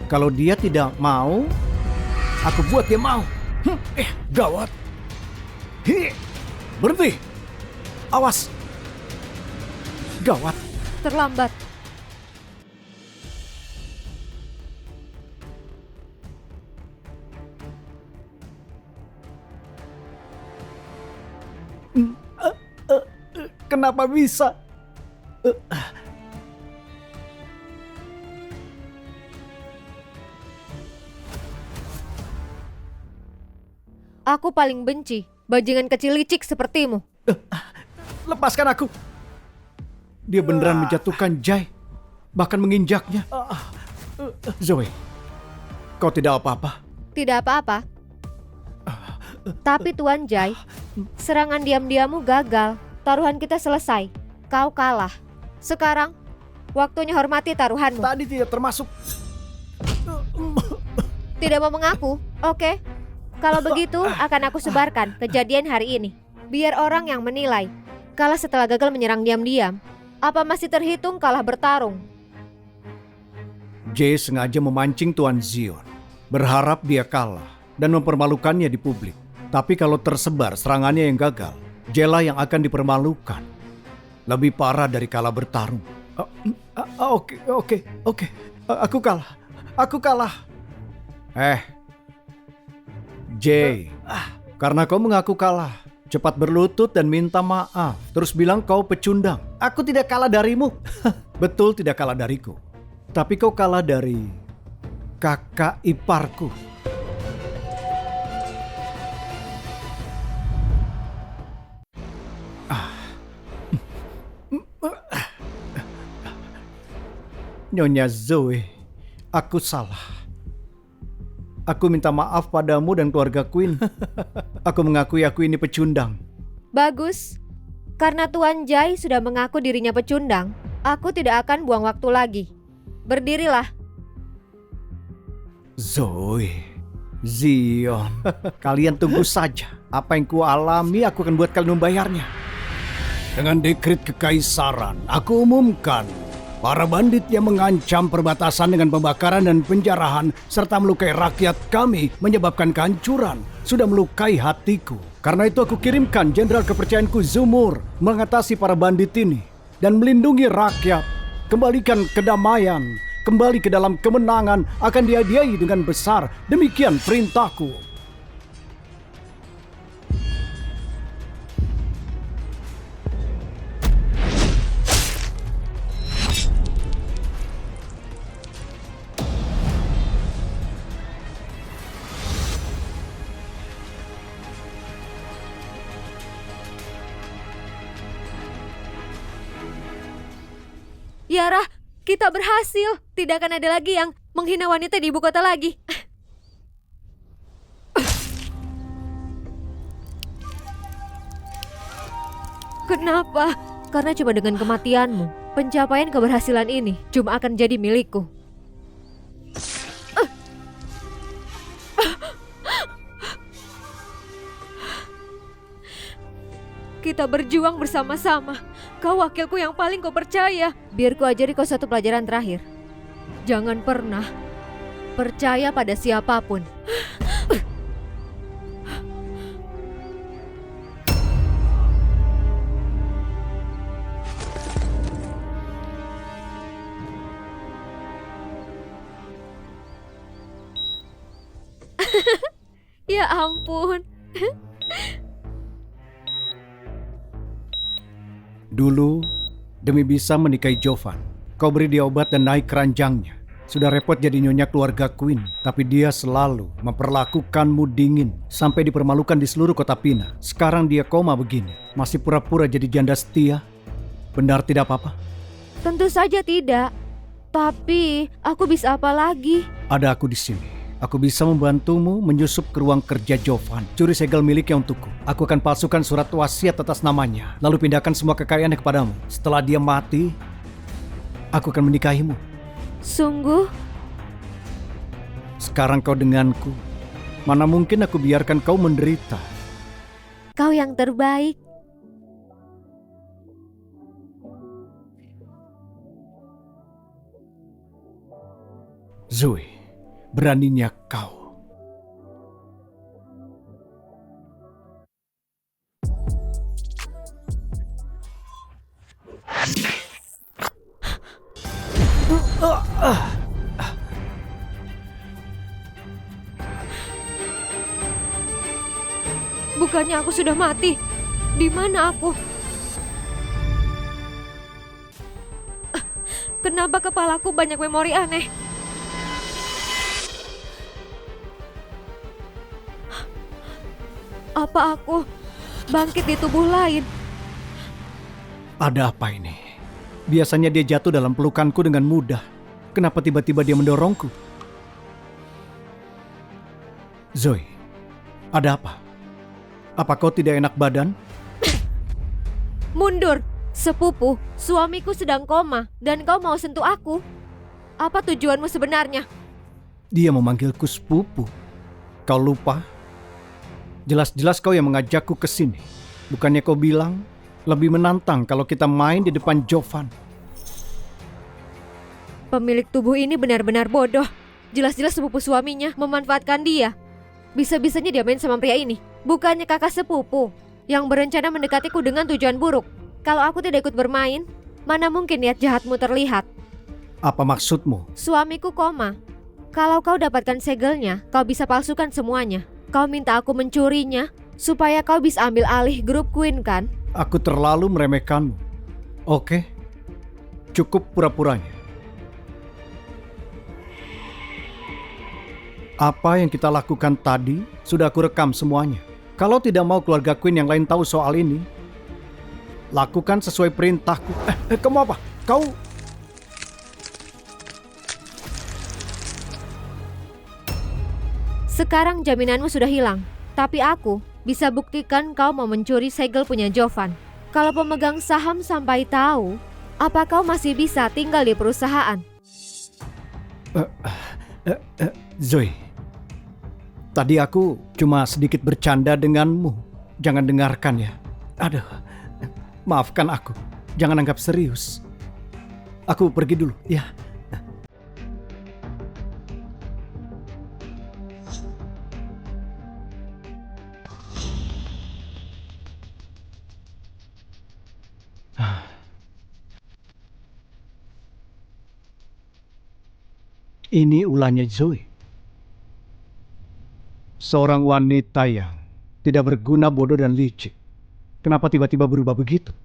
Kalau dia tidak mau, aku buat dia mau. Gawat. Berhenti. Awas. Gawat. Terlambat. Kenapa bisa? Aku paling benci bajingan kecil licik sepertimu. Lepaskan aku. Dia beneran menjatuhkan Jai, bahkan menginjaknya. Zoe, kau tidak apa-apa? Tidak apa-apa. Tapi Tuan Jai, serangan diam-diammu gagal. Taruhan kita selesai. Kau kalah. Sekarang, waktunya hormati taruhanmu. Tadi tidak termasuk. Tidak mau mengaku? Oke. Kalau begitu, akan aku sebarkan kejadian hari ini. Biar orang yang menilai. Kalah setelah gagal menyerang diam-diam. Apa masih terhitung kalah bertarung? Jay sengaja memancing Tuan Zion, berharap dia kalah dan mempermalukannya di publik. Tapi kalau tersebar serangannya yang gagal, Jela yang akan dipermalukan. Lebih parah dari kalah bertarung. Oke. Aku kalah. Jay, karena kau mengaku kalah, cepat berlutut dan minta maaf. Terus bilang kau pecundang. Aku tidak kalah darimu. Betul tidak kalah dariku. Tapi kau kalah dari kakak iparku. Nyonya Zoe, aku salah. Aku minta maaf padamu dan keluarga Queen. Aku mengakui aku ini pecundang. Bagus. Karena Tuan Jai sudah mengaku dirinya pecundang, aku tidak akan buang waktu lagi. Berdirilah. Zoe, Zion, kalian tunggu saja. Apa yang kualami aku akan buat kalian membayarnya. Dengan dekret kekaisaran, aku umumkan para bandit yang mengancam perbatasan dengan pembakaran dan penjarahan serta melukai rakyat kami menyebabkan kehancuran sudah melukai hatiku. Karena itu aku kirimkan jenderal kepercayaanku Zumur mengatasi para bandit ini dan melindungi rakyat. Kembalikan kedamaian, kembali ke dalam kemenangan akan dihadiahi dengan besar. Demikian perintahku. Yara, kita berhasil. Tidak akan ada lagi yang menghina wanita di ibu kota lagi. Kenapa? Karena cuma dengan kematianmu, pencapaian keberhasilan ini cuma akan jadi milikku. Kita berjuang bersama-sama. Kau wakilku yang paling kau percaya. Biar ku ajari kau satu pelajaran terakhir. Jangan pernah percaya pada siapapun. Ya ampun. Dulu, demi bisa menikahi Jovan, kau beri dia obat dan naik keranjangnya. Sudah repot jadi nyonya keluarga Queen, tapi dia selalu memperlakukanmu dingin sampai dipermalukan di seluruh kota Pina. Sekarang dia koma begini, masih pura-pura jadi janda setia. Benar tidak apa-apa? Tentu saja tidak. Tapi aku bisa apa lagi? Ada aku di sini. Aku bisa membantumu menyusup ke ruang kerja Jovan. Curi segel miliknya untukku. Aku akan palsukan surat wasiat atas namanya, lalu pindahkan semua kekayaannya kepadamu. Setelah dia mati, aku akan menikahimu. Sungguh? Sekarang kau denganku. Mana mungkin aku biarkan kau menderita. Kau yang terbaik. Zoe, Beraninya kau. Bukannya aku sudah mati? Di mana aku? Kenapa kepalaku banyak memori aneh? Apa aku bangkit di tubuh lain? Ada apa ini? Biasanya dia jatuh dalam pelukanku dengan mudah. Kenapa tiba-tiba dia mendorongku? Zoe, ada apa? Apa kau tidak enak badan? Mundur, sepupu, suamiku sedang koma dan kau mau sentuh aku. Apa tujuanmu sebenarnya? Dia memanggilku sepupu. Kau lupa? Jelas-jelas kau yang mengajakku ke sini. Bukannya kau bilang lebih menantang kalau kita main di depan Jovan. Pemilik tubuh ini benar-benar bodoh. Jelas-jelas sepupu suaminya memanfaatkan dia. Bisa-bisanya dia main sama pria ini. Bukannya kakak sepupu yang berencana mendekatiku dengan tujuan buruk. Kalau aku tidak ikut bermain, mana mungkin niat jahatmu terlihat. Apa maksudmu? Suamiku koma. Kalau kau dapatkan segelnya, kau bisa palsukan semuanya. Kau minta aku mencurinya supaya kau bisa ambil alih grup Queen kan? Aku terlalu meremehkanmu. Oke, cukup pura-puranya. Apa yang kita lakukan tadi sudah aku rekam semuanya. Kalau tidak mau keluarga Queen yang lain tahu soal ini, lakukan sesuai perintahku. Kamu apa? Kau... Sekarang jaminanmu sudah hilang. Tapi aku bisa buktikan kau mau mencuri segel punya Jovan. Kalau pemegang saham sampai tahu, apa kau masih bisa tinggal di perusahaan? Zoe, tadi aku cuma sedikit bercanda denganmu. Jangan dengarkan ya. Aduh, maafkan aku. Jangan anggap serius. Aku pergi dulu, ya. Ini ulahnya Zoe. Seorang wanita yang tidak berguna, bodoh dan licik. Kenapa tiba-tiba berubah begitu?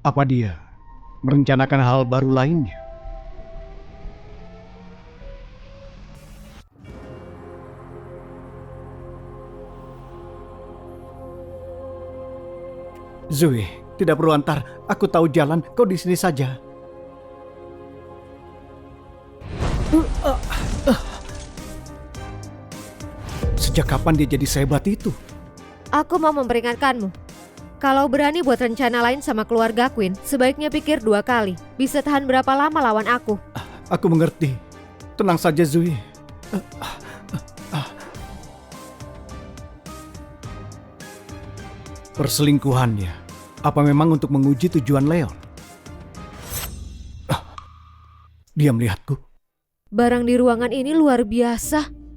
Apa dia merencanakan hal baru lainnya? Zoe, tidak perlu antar. Aku tahu jalan. Kau di sini saja. Sejak kapan dia jadi sehebat itu? Aku mau memperingatkanmu. Kalau berani buat rencana lain sama keluarga Queen, sebaiknya pikir 2 kali. Bisa tahan berapa lama lawan aku? Aku mengerti. Tenang saja, Zoe. Perselingkuhannya, apa memang untuk menguji tujuan Leon? Dia melihatku. Barang di ruangan ini luar biasa.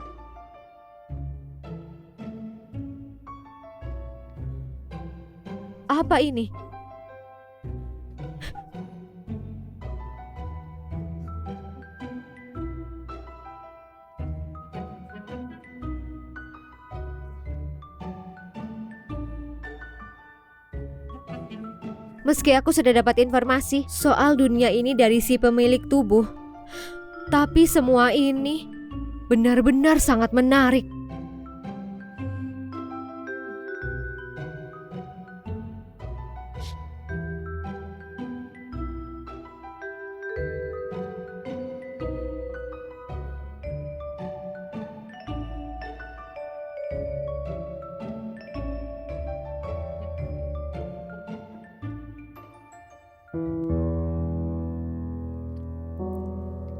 Apa ini? Meski aku sudah dapat informasi soal dunia ini dari si pemilik tubuh, tapi semua ini benar-benar sangat menarik.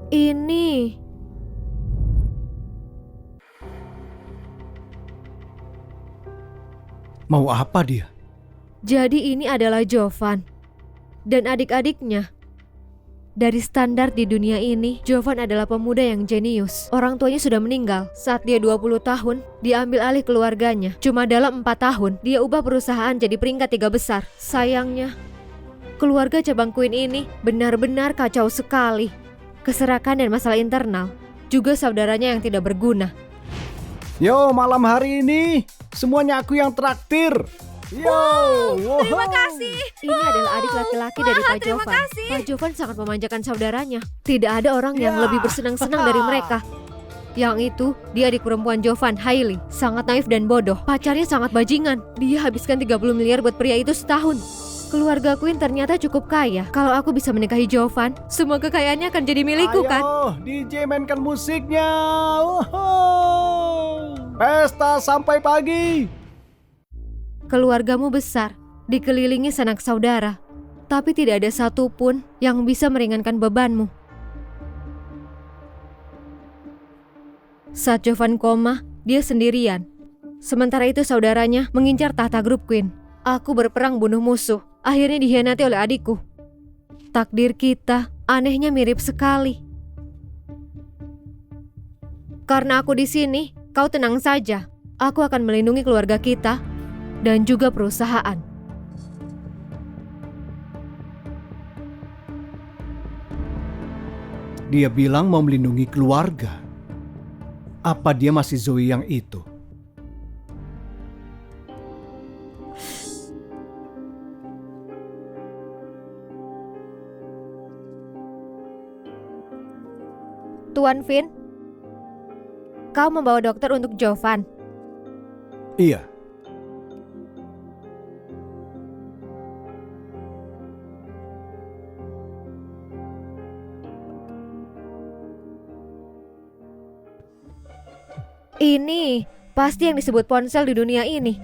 Ini mau apa dia? jadi ini adalah Jovan dan adik-adiknya. Dari standar di dunia ini, Jovan adalah pemuda yang jenius. Orang tuanya sudah meninggal. Saat dia 20 tahun, dia ambil alih keluarganya. Cuma dalam 4 tahun, dia ubah perusahaan jadi peringkat 3 besar. Sayangnya, keluarga cabang Queen ini benar-benar kacau sekali. Keserakan dan masalah internal, juga saudaranya yang tidak berguna. Yo, malam hari ini semuanya aku yang traktir. Yo, Terima kasih. Ini adalah adik laki-laki dari Pak Jovan. Pak Jovan sangat memanjakan saudaranya. Tidak ada orang yang lebih bersenang-senang dari mereka. Yang itu, dia adik perempuan Jovan, Hailey. Sangat naif dan bodoh. Pacarnya sangat bajingan. Dia habiskan 30 miliar buat pria itu setahun. Keluarga Queen ternyata cukup kaya. Kalau aku bisa menikahi Jovan, semua kekayaannya akan jadi milikku kan? ayo DJ mainkan musiknya. Pesta sampai pagi. Keluargamu besar, dikelilingi sanak saudara, tapi tidak ada satupun yang bisa meringankan bebanmu. Saat Jovan koma, dia sendirian. Sementara itu saudaranya mengincar tahta grup Queen. Aku berperang bunuh musuh, akhirnya dikhianati oleh adikku. Takdir kita anehnya mirip sekali. Karena aku di sini, kau tenang saja. Aku akan melindungi keluarga kita dan juga perusahaan. Dia bilang mau melindungi keluarga. Apa dia masih Zoe yang itu? Tuan Finn, kau membawa dokter untuk Jovan. Iya. Ini pasti yang disebut ponsel di dunia ini.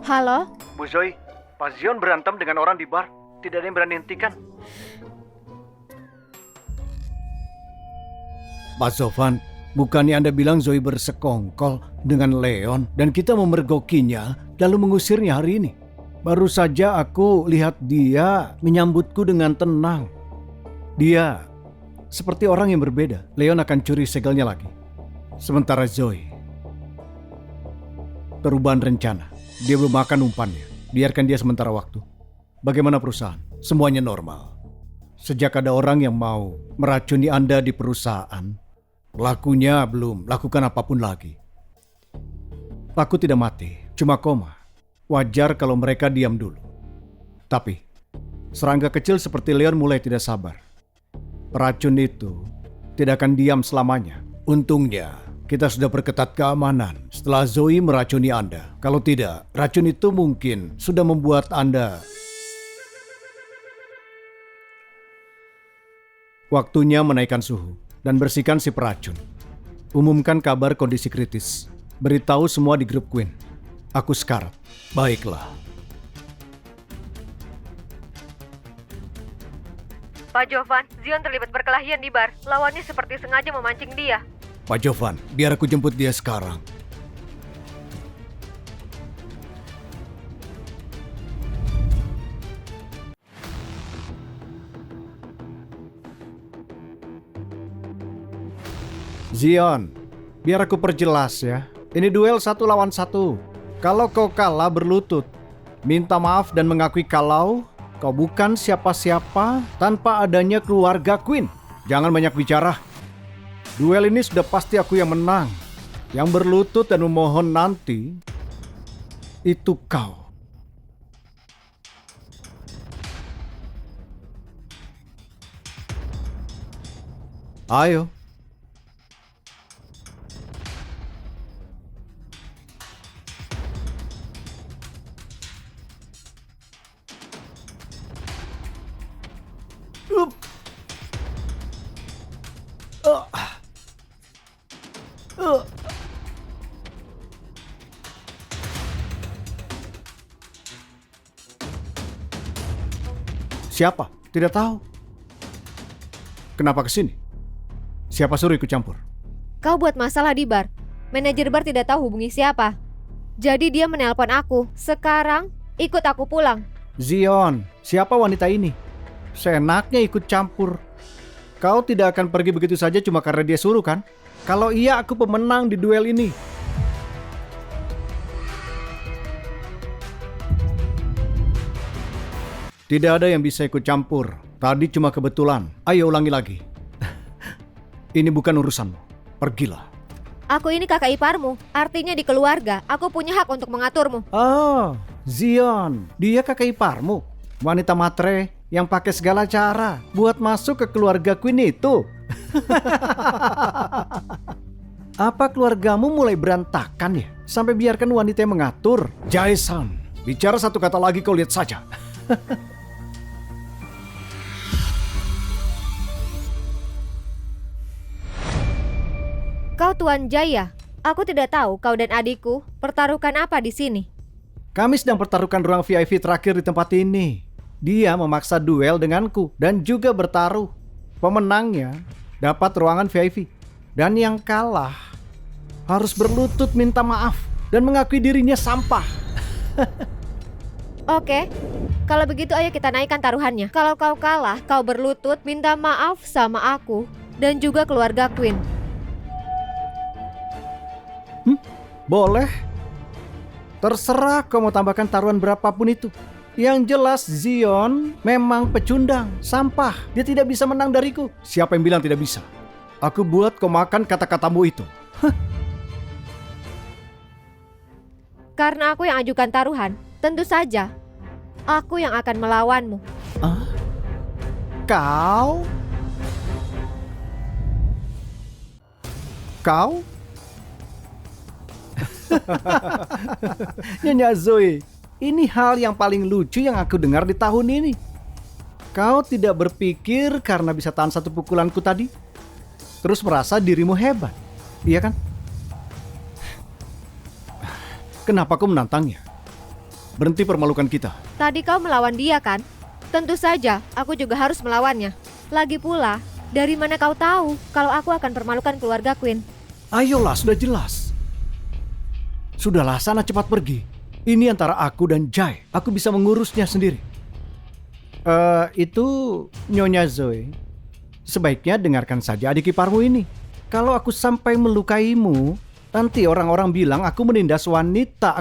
Halo? Bu Zoe, Pak Zion berantem dengan orang di bar. Tidak ada yang berani hentikan. Pak Zovan, bukannya Anda bilang Zoe bersekongkol dengan Leon dan kita memergokinya lalu mengusirnya hari ini? Baru saja aku lihat dia menyambutku dengan tenang. Dia seperti orang yang berbeda. Leon akan curi segelnya lagi. Sementara Zoe, perubahan rencana. Dia belum makan umpannya. Biarkan dia sementara waktu. Bagaimana perusahaan? Semuanya normal. Sejak ada orang yang mau meracuni Anda di perusahaan, pelakunya belum lakukan apapun lagi. Aku tidak mati, cuma koma. Wajar kalau mereka diam dulu. Tapi, serangga kecil seperti Leon mulai tidak sabar. Peracun itu tidak akan diam selamanya. Untungnya, kita sudah perketat keamanan setelah Zoe meracuni Anda. Kalau tidak, racun itu mungkin sudah membuat Anda... Waktunya menaikkan suhu dan bersihkan si peracun. Umumkan kabar kondisi kritis. Beritahu semua di grup Queen. Aku sekarat. Baiklah. Pak Jovan, Zion terlibat perkelahian di bar. Lawannya seperti sengaja memancing dia. Pak Jovan, biar aku jemput dia sekarang. Zion, biar aku perjelas ya. Ini duel 1 lawan 1. Kalau kau kalah berlutut, minta maaf dan mengakui kalau kau bukan siapa-siapa tanpa adanya keluarga Queen. Jangan banyak bicara. Duel ini sudah pasti aku yang menang. Yang berlutut dan memohon nanti, itu kau. Ayo. Siapa? Tidak tahu. Kenapa kesini? Siapa suruh ikut campur? Kau buat masalah di bar. Manajer bar tidak tahu hubungi siapa. Jadi dia menelpon aku. Sekarang ikut aku pulang. Zion, siapa wanita ini? seenaknya ikut campur. Kau tidak akan pergi begitu saja cuma karena dia suruh kan? Kalau iya, aku pemenang di duel ini. Tidak ada yang bisa ikut campur. Tadi cuma kebetulan. Ayo ulangi lagi. Ini bukan urusanmu. Pergilah. Aku ini kakak iparmu, artinya di keluarga. Aku punya hak untuk mengaturmu. Oh, Zion. Dia kakak iparmu. Wanita matre yang pakai segala cara buat masuk ke keluarga Queen itu. Apa keluargamu mulai berantakan ya? Sampai biarkan wanita yang mengatur? Jae-san, bicara satu kata lagi kau lihat saja. Kau Tuan Jaya, aku tidak tahu kau dan adikku pertaruhkan apa di sini. Kami sedang pertaruhkan ruang VIP terakhir di tempat ini. Dia memaksa duel denganku dan juga bertaruh. Pemenangnya dapat ruangan VIP. Dan yang kalah harus berlutut minta maaf dan mengakui dirinya sampah. Oke, kalau begitu ayo kita naikkan taruhannya. Kalau kau kalah, kau berlutut minta maaf sama aku dan juga keluarga Queen. Boleh. Terserah kau mau tambahkan taruhan berapapun itu. Yang jelas Zion memang pecundang, sampah. Dia tidak bisa menang dariku. Siapa yang bilang tidak bisa? Aku buat kau makan kata-katamu itu. Karena aku yang ajukan taruhan, tentu saja aku yang akan melawanmu. Kau? Kau? Nyonya Zoe, ini hal yang paling lucu yang aku dengar di tahun ini. Kau tidak berpikir karena bisa tahan satu pukulanku tadi, terus merasa dirimu hebat, iya kan? Kenapa kau menantangnya? Berhenti permalukan kita. Tadi kau melawan dia kan? Tentu saja aku juga harus melawannya. Lagi pula, dari mana kau tahu kalau aku akan permalukan keluarga Queen? Ayolah, sudah jelas. Sudahlah, sana cepat pergi. Ini antara aku dan Jai. Aku bisa mengurusnya sendiri. Itu Nyonya Zoe. Sebaiknya dengarkan saja adik iparmu ini. Kalau aku sampai melukaimu, nanti orang-orang bilang aku menindas wanita.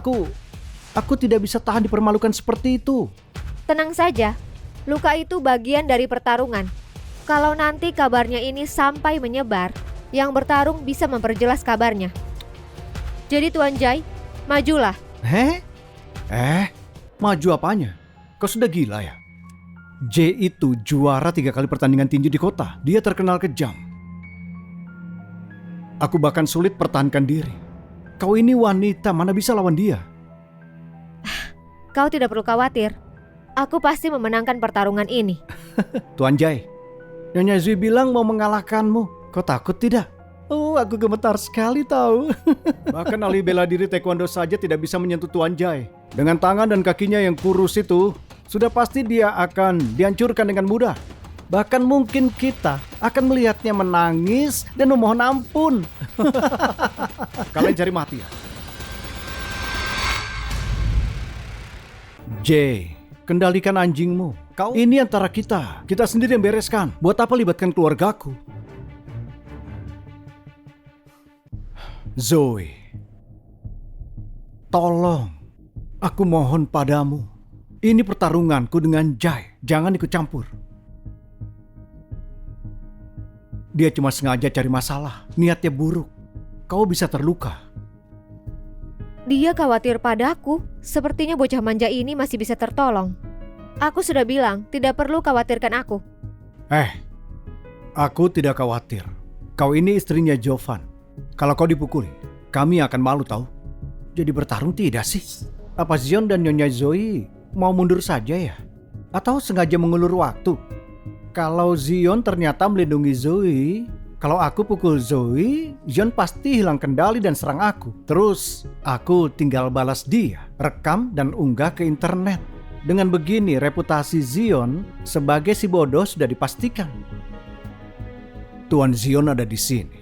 Aku tidak bisa tahan dipermalukan seperti itu. Tenang saja, luka itu bagian dari pertarungan. Kalau nanti kabarnya ini sampai menyebar, yang bertarung bisa memperjelas kabarnya. Jadi Tuan Jai, majulah. Maju apanya? Kau sudah gila ya? J itu juara 3 kali pertandingan tinju di kota. Dia terkenal kejam. Aku bahkan sulit pertahankan diri. Kau ini wanita, mana bisa lawan dia? Kau tidak perlu khawatir. Aku pasti memenangkan pertarungan ini. Tuan Jai, Nyonya Zui bilang mau mengalahkanmu. Kau takut tidak? Oh, aku gemetar sekali tahu. Bahkan ahli bela diri taekwondo saja tidak bisa menyentuh Tuan Jai. Dengan tangan dan kakinya yang kurus itu, sudah pasti dia akan dihancurkan dengan mudah. Bahkan mungkin kita akan melihatnya menangis dan memohon ampun. Kalian cari mati ya? J, kendalikan anjingmu. Kau ini antara kita. Kita sendiri yang bereskan. Buat apa libatkan keluargaku? Zoe, tolong, aku mohon padamu. Ini pertarunganku dengan Jai. Jangan ikut campur. Dia cuma sengaja cari masalah. Niatnya buruk. Kau bisa terluka. Dia khawatir padaku. Sepertinya bocah manja ini masih bisa tertolong. Aku sudah bilang tidak perlu khawatirkan aku. Aku tidak khawatir. Kau ini istrinya Jovan. Kalau kau dipukuli, kami akan malu tahu. Jadi bertarung tidak sih? Apa Zion dan Nyonya Zoe mau mundur saja ya? Atau sengaja mengulur waktu? Kalau Zion ternyata melindungi Zoe, kalau aku pukul Zoe, Zion pasti hilang kendali dan serang aku. Terus aku tinggal balas dia, rekam dan unggah ke internet. Dengan begini reputasi Zion sebagai si bodoh sudah dipastikan. Tuan Zion ada di sini.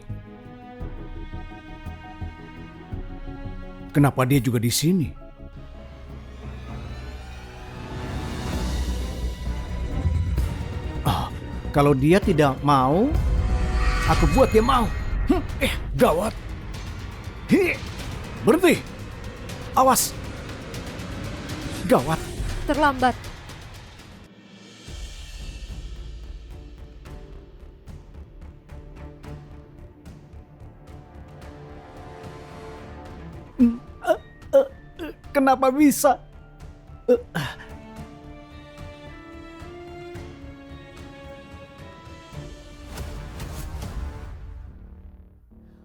Kenapa dia juga di sini? Kalau dia tidak mau, aku buat dia mau. Gawat. Berhenti. Awas. Gawat. Terlambat. Kenapa bisa?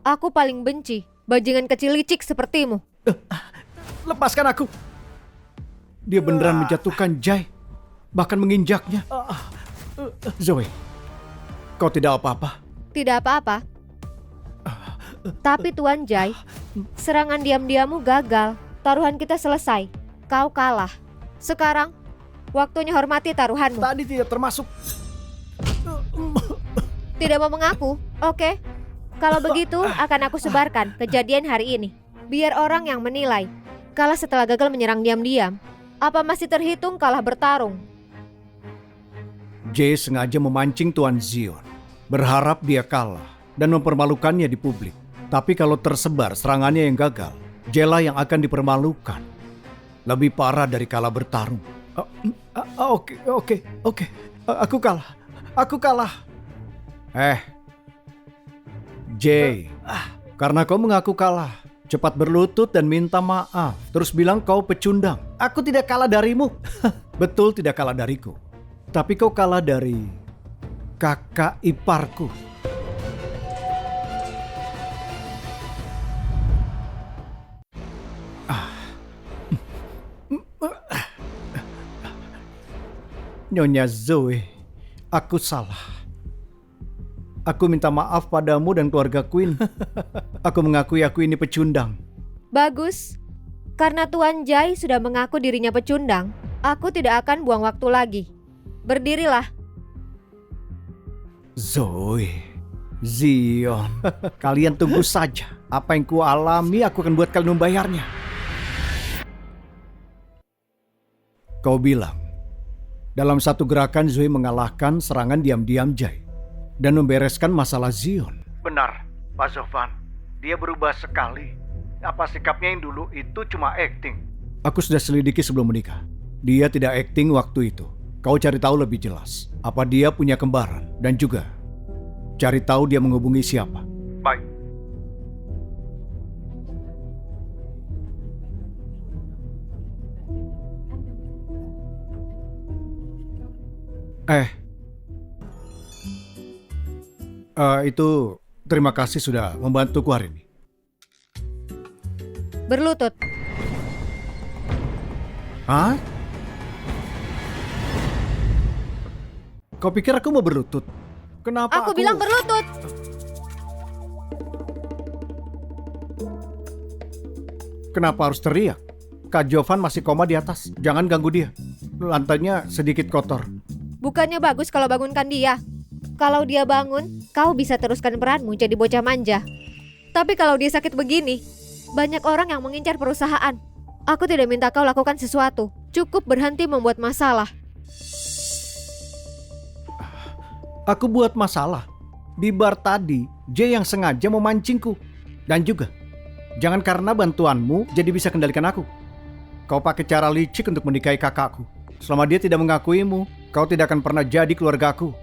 Aku paling benci bajingan kecil licik sepertimu. Lepaskan aku. Dia beneran menjatuhkan Jai, bahkan menginjaknya. Zoe, kau tidak apa-apa? Tidak apa-apa. Tapi Tuan Jai, serangan diam-diammu gagal. Taruhan kita selesai. Kau kalah. Sekarang, waktunya hormati taruhanmu. Tadi tidak termasuk. Tidak mau mengaku? Oke. Kalau begitu, akan aku sebarkan kejadian hari ini. Biar orang yang menilai. Kalah setelah gagal menyerang diam-diam. Apa masih terhitung kalah bertarung? Jay sengaja memancing Tuan Zion. Berharap dia kalah dan mempermalukannya di publik. Tapi kalau tersebar serangannya yang gagal, Jela yang akan dipermalukan. Lebih parah dari kalah bertarung. Oke. Aku kalah. Jay, karena kau mengaku kalah, cepat berlutut dan minta maaf. Terus bilang kau pecundang. Aku tidak kalah darimu. Betul tidak kalah dariku. Tapi kau kalah dari kakak iparku. Nyonya Zoe, aku salah. Aku minta maaf padamu dan keluarga Queen. Aku mengakui aku ini pecundang. Bagus. Karena Tuan Jai sudah mengaku dirinya pecundang, aku tidak akan buang waktu lagi. Berdirilah. Zoe, Zion, kalian tunggu saja. Apa yang ku alami, aku akan buat kalian membayarnya. Kau bilang, dalam satu gerakan Zoe mengalahkan serangan diam-diam Jai dan membereskan masalah Zion. Benar, Pak Zofan. Dia berubah sekali. Apa sikapnya yang dulu itu cuma acting? Aku sudah selidiki sebelum menikah. Dia tidak acting waktu itu. Kau cari tahu lebih jelas. Apa dia punya kembaran? Dan juga cari tahu dia menghubungi siapa. Baik. Itu terima kasih sudah membantuku hari ini. Berlutut. Hah? Kau pikir aku mau berlutut? Kenapa Aku bilang berlutut. Kenapa harus teriak? Kak Jovan masih koma di atas. Jangan ganggu dia. Lantainya sedikit kotor. Bukannya bagus kalau bangunkan dia. Kalau dia bangun, kau bisa teruskan peranmu jadi bocah manja. Tapi kalau dia sakit begini, banyak orang yang mengincar perusahaan. Aku tidak minta kau lakukan sesuatu. Cukup berhenti membuat masalah. Aku buat masalah. Di bar tadi, Jay yang sengaja memancingku. Dan juga, jangan karena bantuanmu jadi bisa kendalikan aku. Kau pakai cara licik untuk menikahi kakakku. Selama dia tidak mengakuimu, kau tidak akan pernah jadi keluargaku.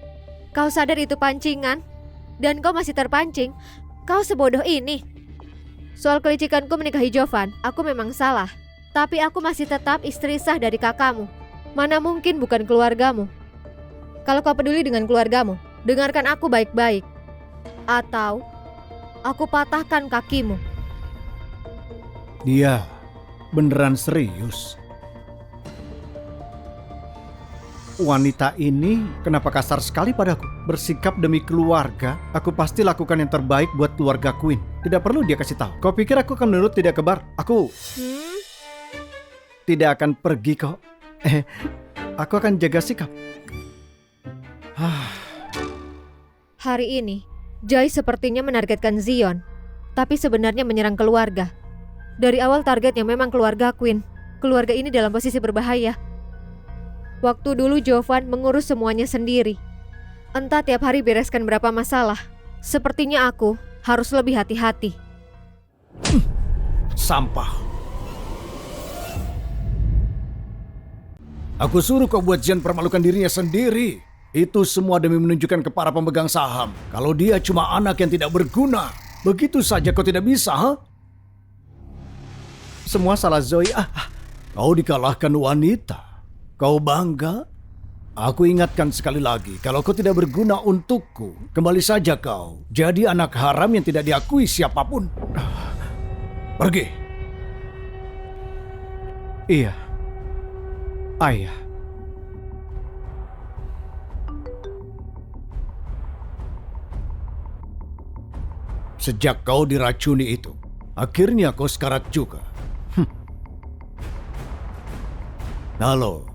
Kau sadar itu pancingan? Dan kau masih terpancing? Kau sebodoh ini. Soal kelicikanku menikahi Jovan, aku memang salah. Tapi aku masih tetap istri sah dari kakakmu. Mana mungkin bukan keluargamu. Kalau kau peduli dengan keluargamu, dengarkan aku baik-baik. Atau aku patahkan kakimu. Dia beneran serius. Wanita ini kenapa kasar sekali padaku? Bersikap demi keluarga, aku pasti lakukan yang terbaik buat keluarga Queen. Tidak perlu dia kasih tahu. Kau pikir aku akan menurut tidak ke bar? Aku tidak akan pergi kok. Aku akan jaga sikap. Hari ini, Jai sepertinya menargetkan Zion, tapi sebenarnya menyerang keluarga. Dari awal targetnya memang keluarga Queen. Keluarga ini dalam posisi berbahaya. Waktu dulu Jovan mengurus semuanya sendiri. Entah tiap hari bereskan berapa masalah. Sepertinya aku harus lebih hati-hati. Sampah. Aku suruh kau buat Zion permalukan dirinya sendiri. Itu semua demi menunjukkan ke para pemegang saham kalau dia cuma anak yang tidak berguna. Begitu saja kau tidak bisa, ha? Semua salah Zoe. Kau dikalahkan wanita. Kau bangga? Aku ingatkan sekali lagi, kalau kau tidak berguna untukku, kembali saja kau jadi anak haram yang tidak diakui siapapun. Pergi. Iya. Ayah. Sejak kau diracuni itu, akhirnya kau sekarat juga. Halo.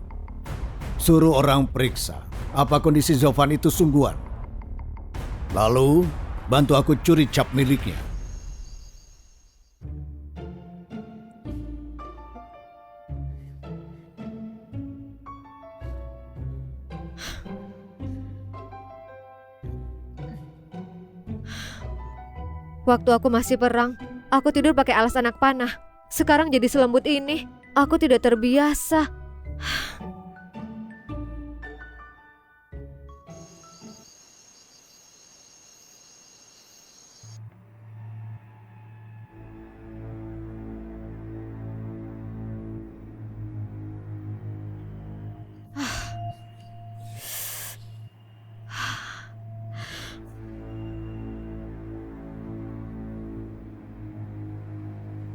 Suruh orang periksa apa kondisi Zovan itu sungguhan. Lalu bantu aku curi cap miliknya. Waktu aku masih perang, aku tidur pakai alas anak panah. Sekarang jadi selembut ini, aku tidak terbiasa.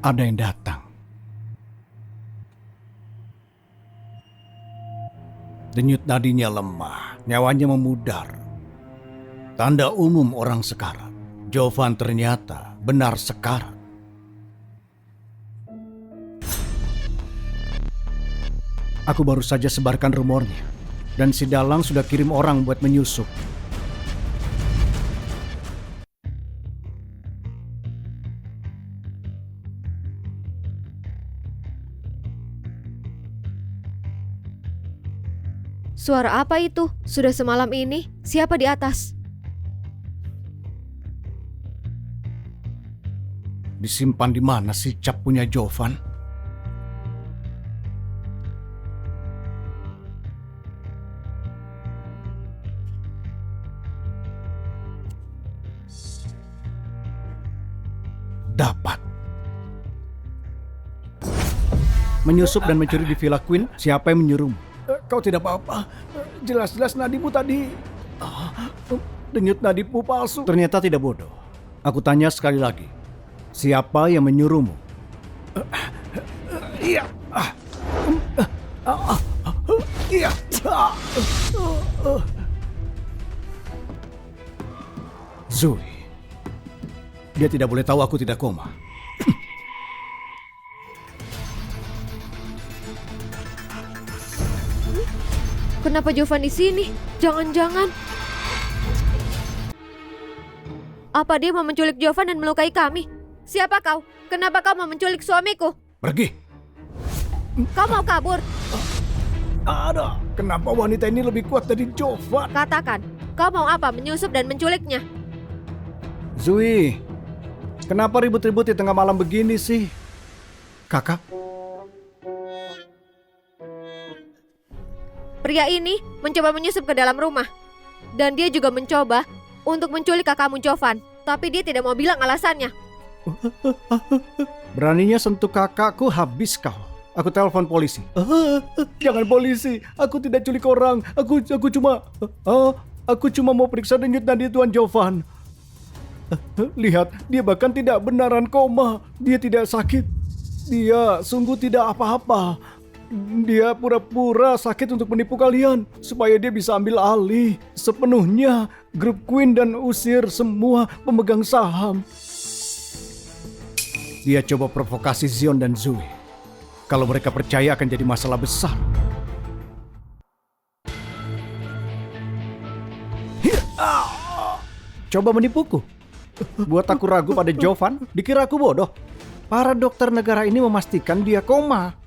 Ada yang datang. Denyut nadinya lemah, nyawanya memudar. Tanda umum orang sekarat. Jovan ternyata benar sekarat. Aku baru saja sebarkan rumornya. Dan si Dalang sudah kirim orang buat menyusup. Suara apa itu? Sudah semalam ini? Siapa di atas? Disimpan di mana sih cap punya Jovan? Dapat. Menyusup dan mencuri di Villa Queen, siapa yang menyuruhmu? Kau tidak apa-apa. Jelas-jelas nadimu tadi. Denyut nadimu palsu. Ternyata tidak bodoh. Aku tanya sekali lagi. Siapa yang menyuruhmu? Iya. Iya. Zoe. Dia tidak boleh tahu aku tidak koma. Kenapa Jovan di sini? Jangan-jangan. Apa dia mau menculik Jovan dan melukai kami? Siapa kau? Kenapa kau mau menculik suamiku? Pergi. Kau mau kabur? Ada. Kenapa wanita ini lebih kuat dari Jovan? Katakan, kau mau apa? Menyusup dan menculiknya? Zoe, kenapa ribut-ribut di tengah malam begini sih? Kakak? Pria ini mencoba menyusup ke dalam rumah. Dan dia juga mencoba untuk menculik kakakmu Jovan. Tapi dia tidak mau bilang alasannya. Beraninya sentuh kakakku, habis kau. Aku telepon polisi. Jangan polisi, aku tidak culik orang. Aku cuma mau periksa denyut nadi Tuan Jovan. Lihat, dia bahkan tidak benaran koma. Dia tidak sakit. Dia sungguh tidak apa-apa. Dia pura-pura sakit untuk menipu kalian supaya dia bisa ambil alih sepenuhnya grup Queen dan usir semua pemegang saham. Dia coba provokasi Zion dan Zoe. Kalau mereka percaya akan jadi masalah besar. Coba menipuku. Buat aku ragu pada Jovan, dikira aku bodoh. Para dokter negara ini memastikan dia koma.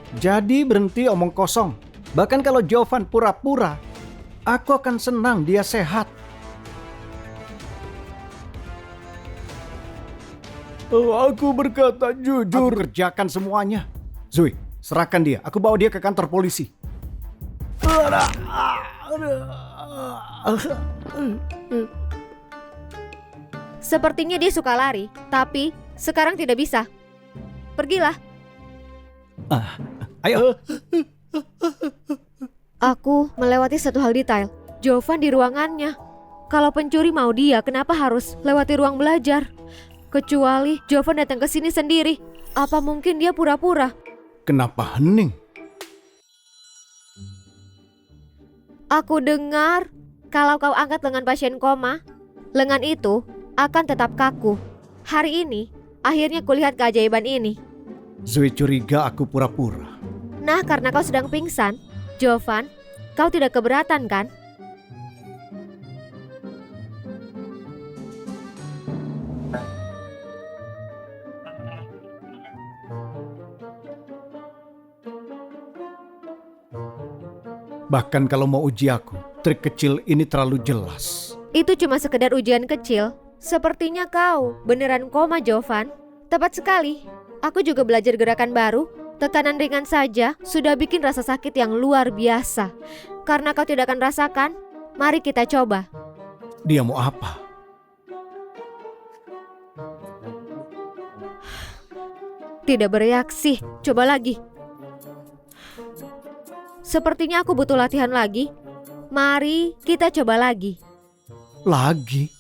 Jadi berhenti omong kosong. Bahkan kalau Jovan pura-pura, Aku akan senang dia sehat. Aku berkata jujur. Aku kerjakan semuanya. Zui, serahkan dia. Aku bawa dia ke kantor polisi. Sepertinya dia suka lari, tapi sekarang tidak bisa. Pergilah. Ayo. Aku melewati satu hal detail. Jovan di ruangannya. Kalau pencuri mau dia, kenapa harus lewati ruang belajar? Kecuali Jovan datang ke sini sendiri. Apa mungkin dia pura-pura? Kenapa hening? Aku dengar kalau kau angkat lengan pasien koma, lengan itu akan tetap kaku. Hari ini, akhirnya kulihat keajaiban ini. Zui curiga aku pura-pura. Nah, karena kau sedang pingsan, Jovan, kau tidak keberatan kan? Bahkan kalau mau uji aku, trik kecil ini terlalu jelas. Itu cuma sekedar ujian kecil. Sepertinya kau beneran koma, Jovan. Tepat sekali. Aku juga belajar gerakan baru. Tekanan ringan saja sudah bikin rasa sakit yang luar biasa. Karena kau tidak akan rasakan, mari kita coba. Dia mau apa? Tidak bereaksi. Coba lagi. Sepertinya aku butuh latihan lagi. Mari kita coba lagi. Lagi?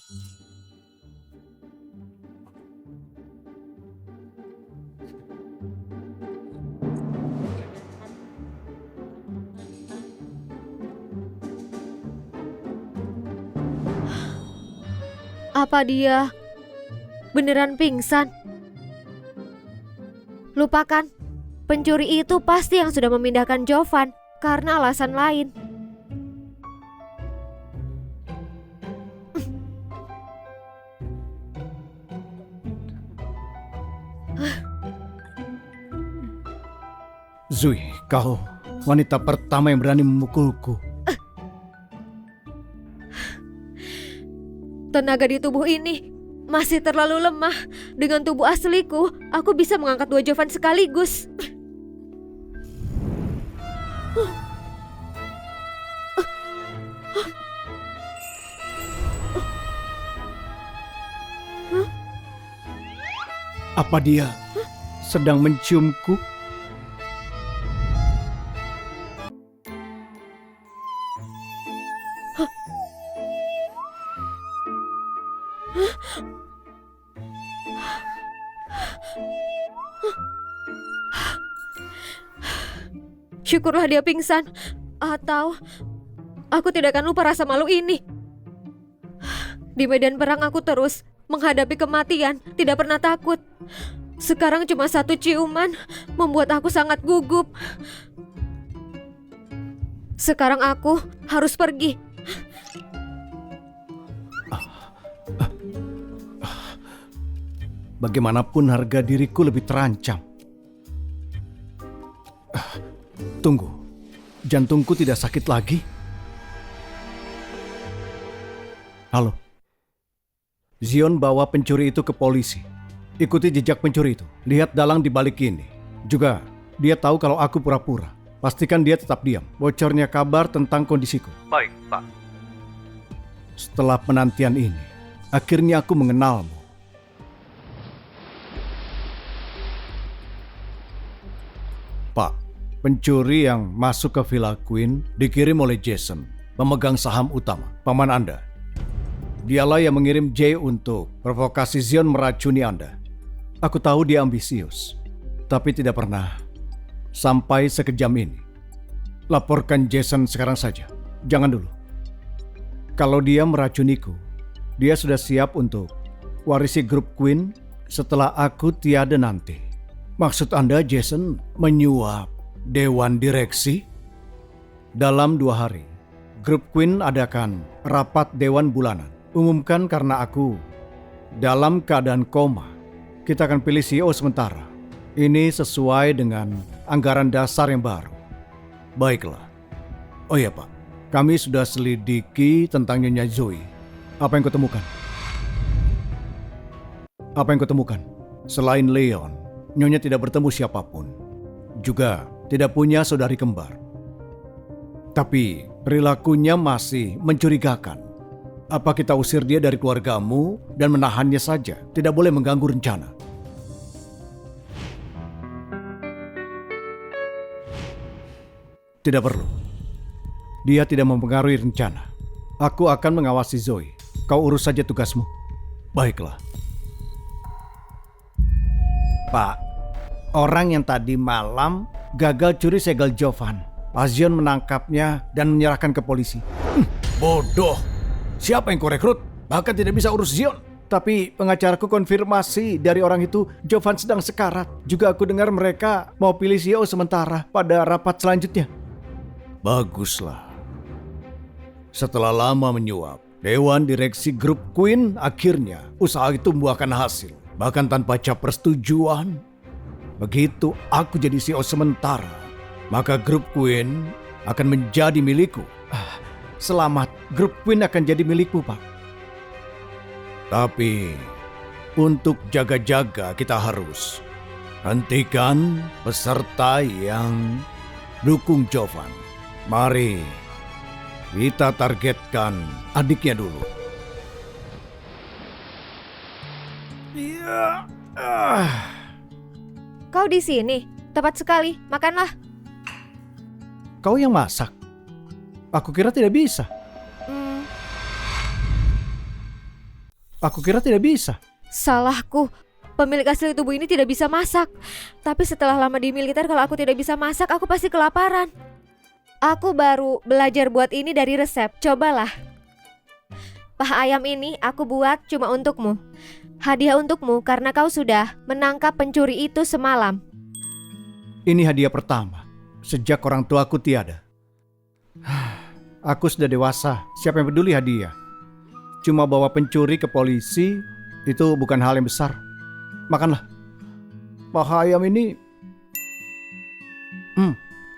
Apa dia beneran pingsan? Lupakan. Pencuri itu pasti yang sudah memindahkan Jovan karena alasan lain. Zui, kau wanita pertama yang berani memukulku. Tenaga di tubuh ini masih terlalu lemah. Dengan tubuh asliku, aku bisa mengangkat 2 Jovan sekaligus. Apa dia sedang menciumku? Syukurlah dia pingsan. Atau aku tidak akan lupa rasa malu ini. Di medan perang aku terus menghadapi kematian, tidak pernah takut. Sekarang cuma satu ciuman membuat aku sangat gugup. Sekarang aku harus pergi. Bagaimanapun harga diriku lebih terancam. Tunggu, jantungku tidak sakit lagi? Halo. Zion bawa pencuri itu ke polisi. Ikuti jejak pencuri itu. Lihat dalang di balik ini. Juga, dia tahu kalau aku pura-pura. Pastikan dia tetap diam. Bocornya kabar tentang kondisiku. Baik, Pak. Setelah penantian ini, akhirnya aku mengenalmu. Pak, pencuri yang masuk ke Villa Queen dikirim oleh Jason, pemegang saham utama, paman Anda. Dialah yang mengirim Jay untuk provokasi Zion meracuni Anda. Aku tahu dia ambisius, tapi tidak pernah sampai sekejam ini. Laporkan Jason sekarang saja, jangan dulu. Kalau dia meracuniku, dia sudah siap untuk warisi grup Queen setelah aku tiada nanti. Maksud Anda Jason menyuap Dewan Direksi? Dalam 2 hari, grup Queen adakan rapat Dewan Bulanan. Umumkan karena aku dalam keadaan koma. Kita akan pilih CEO sementara. Ini sesuai dengan anggaran dasar yang baru. Baiklah. Oh iya Pak, Kami sudah selidiki tentang Nyonya Zoe. Apa yang kau temukan? Apa yang kau temukan? Selain Leon, Nyonya tidak bertemu siapapun. Juga tidak punya saudari kembar. Tapi perilakunya masih mencurigakan. Apa kita usir dia dari keluargamu dan menahannya saja? Tidak boleh mengganggu rencana. Tidak perlu. Dia tidak mempengaruhi rencana. Aku akan mengawasi Zoe. Kau urus saja tugasmu. Baiklah. Pak, orang yang tadi malam gagal curi segel Jovan. Azion menangkapnya dan menyerahkan ke polisi. Bodoh. Siapa yang kau rekrut? Bahkan tidak bisa urus Zion. Tapi pengacaraku konfirmasi dari orang itu Jovan sedang sekarat. Juga aku dengar mereka mau pilih CEO sementara pada rapat selanjutnya. Baguslah. Setelah lama menyuap, Dewan Direksi Grup Queen akhirnya usaha itu membuahkan hasil. Bahkan tanpa cap persetujuan. Begitu aku jadi CEO sementara, maka Grup Queen akan menjadi milikku. Selamat, Grup Queen akan jadi milikmu, Pak. Tapi untuk jaga-jaga kita harus hentikan peserta yang dukung Jovan. Mari kita targetkan adiknya dulu. Ya. Kau di sini? Tepat sekali, makanlah. Kau yang masak? Aku kira tidak bisa. Aku kira tidak bisa. Salahku. Pemilik asli tubuh ini tidak bisa masak. Tapi setelah lama di militer, kalau aku tidak bisa masak, aku pasti kelaparan. Aku baru belajar buat ini dari resep. Cobalah. Paha ayam ini aku buat cuma untukmu. Hadiah untukmu karena kau sudah menangkap pencuri itu semalam. Ini hadiah pertama sejak orang tuaku tiada. Aku sudah dewasa. Siapa yang peduli hadiah? Cuma bawa pencuri ke polisi itu bukan hal yang besar. Makanlah. Paha ayam ini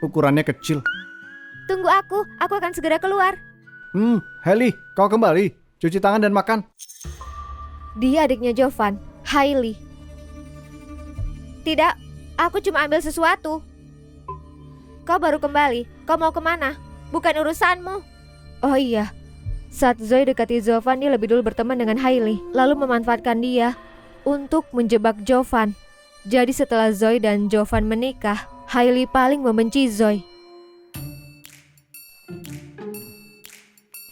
ukurannya kecil. Tunggu aku akan segera keluar. Hailey, kau kembali. Cuci tangan dan makan. Dia adiknya Jovan, Hailey. Tidak, aku cuma ambil sesuatu. Kau baru kembali, kau mau kemana? Bukan urusanmu. Oh iya, saat Zoe dekati Jovan, dia lebih dulu berteman dengan Hailey, lalu memanfaatkan dia untuk menjebak Jovan. Jadi setelah Zoe dan Jovan menikah, Hailey paling membenci Zoe.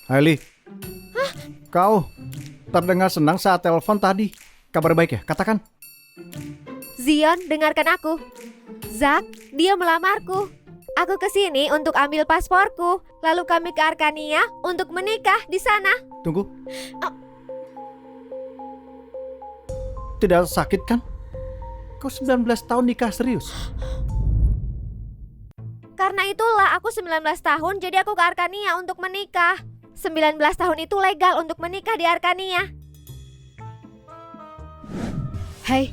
Hailey, kau terdengar senang saat telepon tadi. Kabar baik ya? Katakan. Zion, dengarkan aku. Zack, dia melamarku. Aku kesini untuk ambil pasporku. Lalu kami ke Arkania untuk menikah di sana. Tunggu. Tidak sakit kan? Kau 19 tahun nikah serius? Karena itulah aku 19 tahun, jadi aku ke Arkania untuk menikah. 19 tahun itu legal untuk menikah di Arkania. Hei,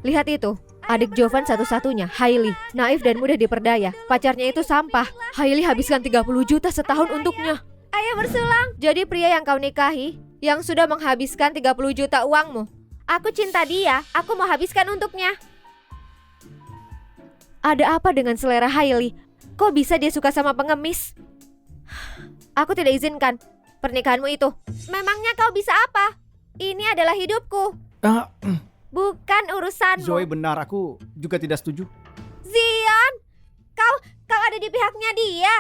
lihat itu. Adik Jovan satu-satunya, Hailey. Naif dan mudah diperdaya. Pacarnya itu sampah. Hailey habiskan 30 juta setahun untuknya. Ayo bersulang. Jadi pria yang kau nikahi, yang sudah menghabiskan 30 juta uangmu. Aku cinta dia, aku mau habiskan untuknya. Ada apa dengan selera Hailey? Kok bisa dia suka sama pengemis? Aku tidak izinkan pernikahanmu itu. Memangnya kau bisa apa? Ini adalah hidupku. Bukan urusanmu. Zoe benar, aku juga tidak setuju. Zion, kau ada di pihaknya dia.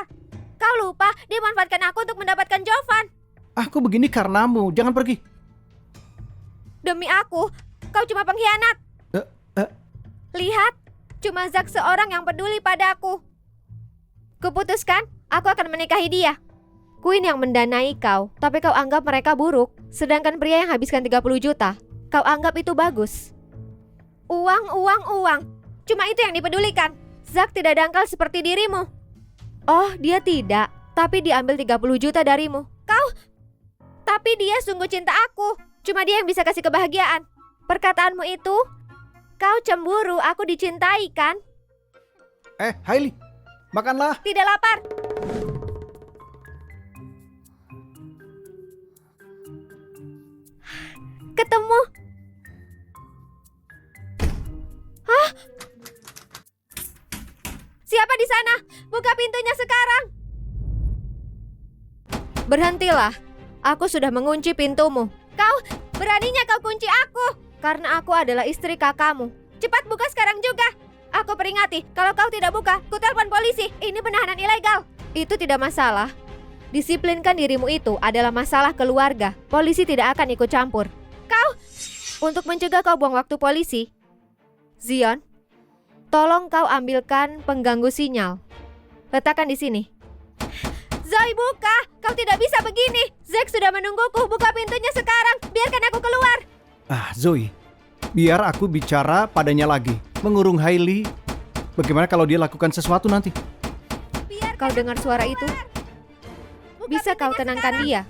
Kau lupa dia manfaatkan aku untuk mendapatkan Jovan. Aku begini karenamu, jangan pergi. Demi aku, kau cuma pengkhianat. Lihat, cuma Zack seorang yang peduli padaku. Kuputuskan, aku akan menikahi dia. Queen yang mendanai kau, tapi kau anggap mereka buruk. Sedangkan pria yang habiskan 30 juta, kau anggap itu bagus. Uang. Cuma itu yang dipedulikan. Zack tidak dangkal seperti dirimu. Oh, dia tidak. Tapi dia ambil 30 juta darimu. Tapi dia sungguh cinta aku. Cuma dia yang bisa kasih kebahagiaan. Perkataanmu itu, kau cemburu, aku dicintai kan? Hailey, makanlah. Tidak lapar. ketemu. Hah? Siapa di sana? Buka pintunya sekarang. Berhentilah. Aku sudah mengunci pintumu. Kau, beraninya kau kunci aku. Karena aku adalah istri kakakmu. Cepat buka sekarang juga. Aku peringati, kalau kau tidak buka, ku telepon polisi. Ini penahanan ilegal. Itu tidak masalah. Disiplinkan dirimu itu adalah masalah keluarga. Polisi tidak akan ikut campur. Kau, untuk mencegah kau buang waktu polisi, Zion, tolong kau ambilkan pengganggu sinyal. Letakkan di sini. Zoe, buka! Kau tidak bisa begini. Zack sudah menungguku. Buka pintunya sekarang. Biarkan aku keluar. Zoe, biar aku bicara padanya lagi. Mengurung Hailey. Bagaimana kalau dia lakukan sesuatu nanti? Kau dengar suara itu? Bisa kau tenangkan dia?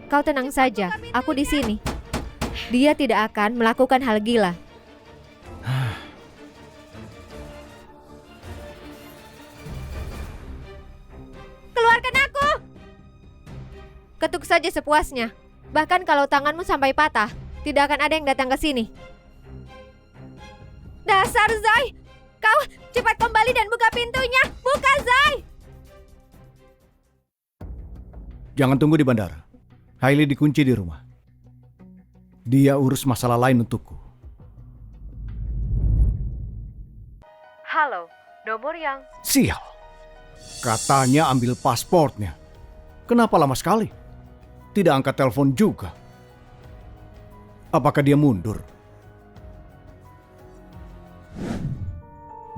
Kau tenang saja. Aku di sini. Dia tidak akan melakukan hal gila. Keluarkan aku! Ketuk saja sepuasnya. Bahkan kalau tanganmu sampai patah, tidak akan ada yang datang ke sini. Dasar Zoe! Kau cepat kembali dan buka pintunya! Buka, Zoe! Jangan tunggu di bandara. Hailey dikunci di rumah. Dia urus masalah lain untukku. Halo, nomor yang... Sial. Katanya ambil pasportnya. Kenapa lama sekali? Tidak angkat telepon juga. Apakah dia mundur?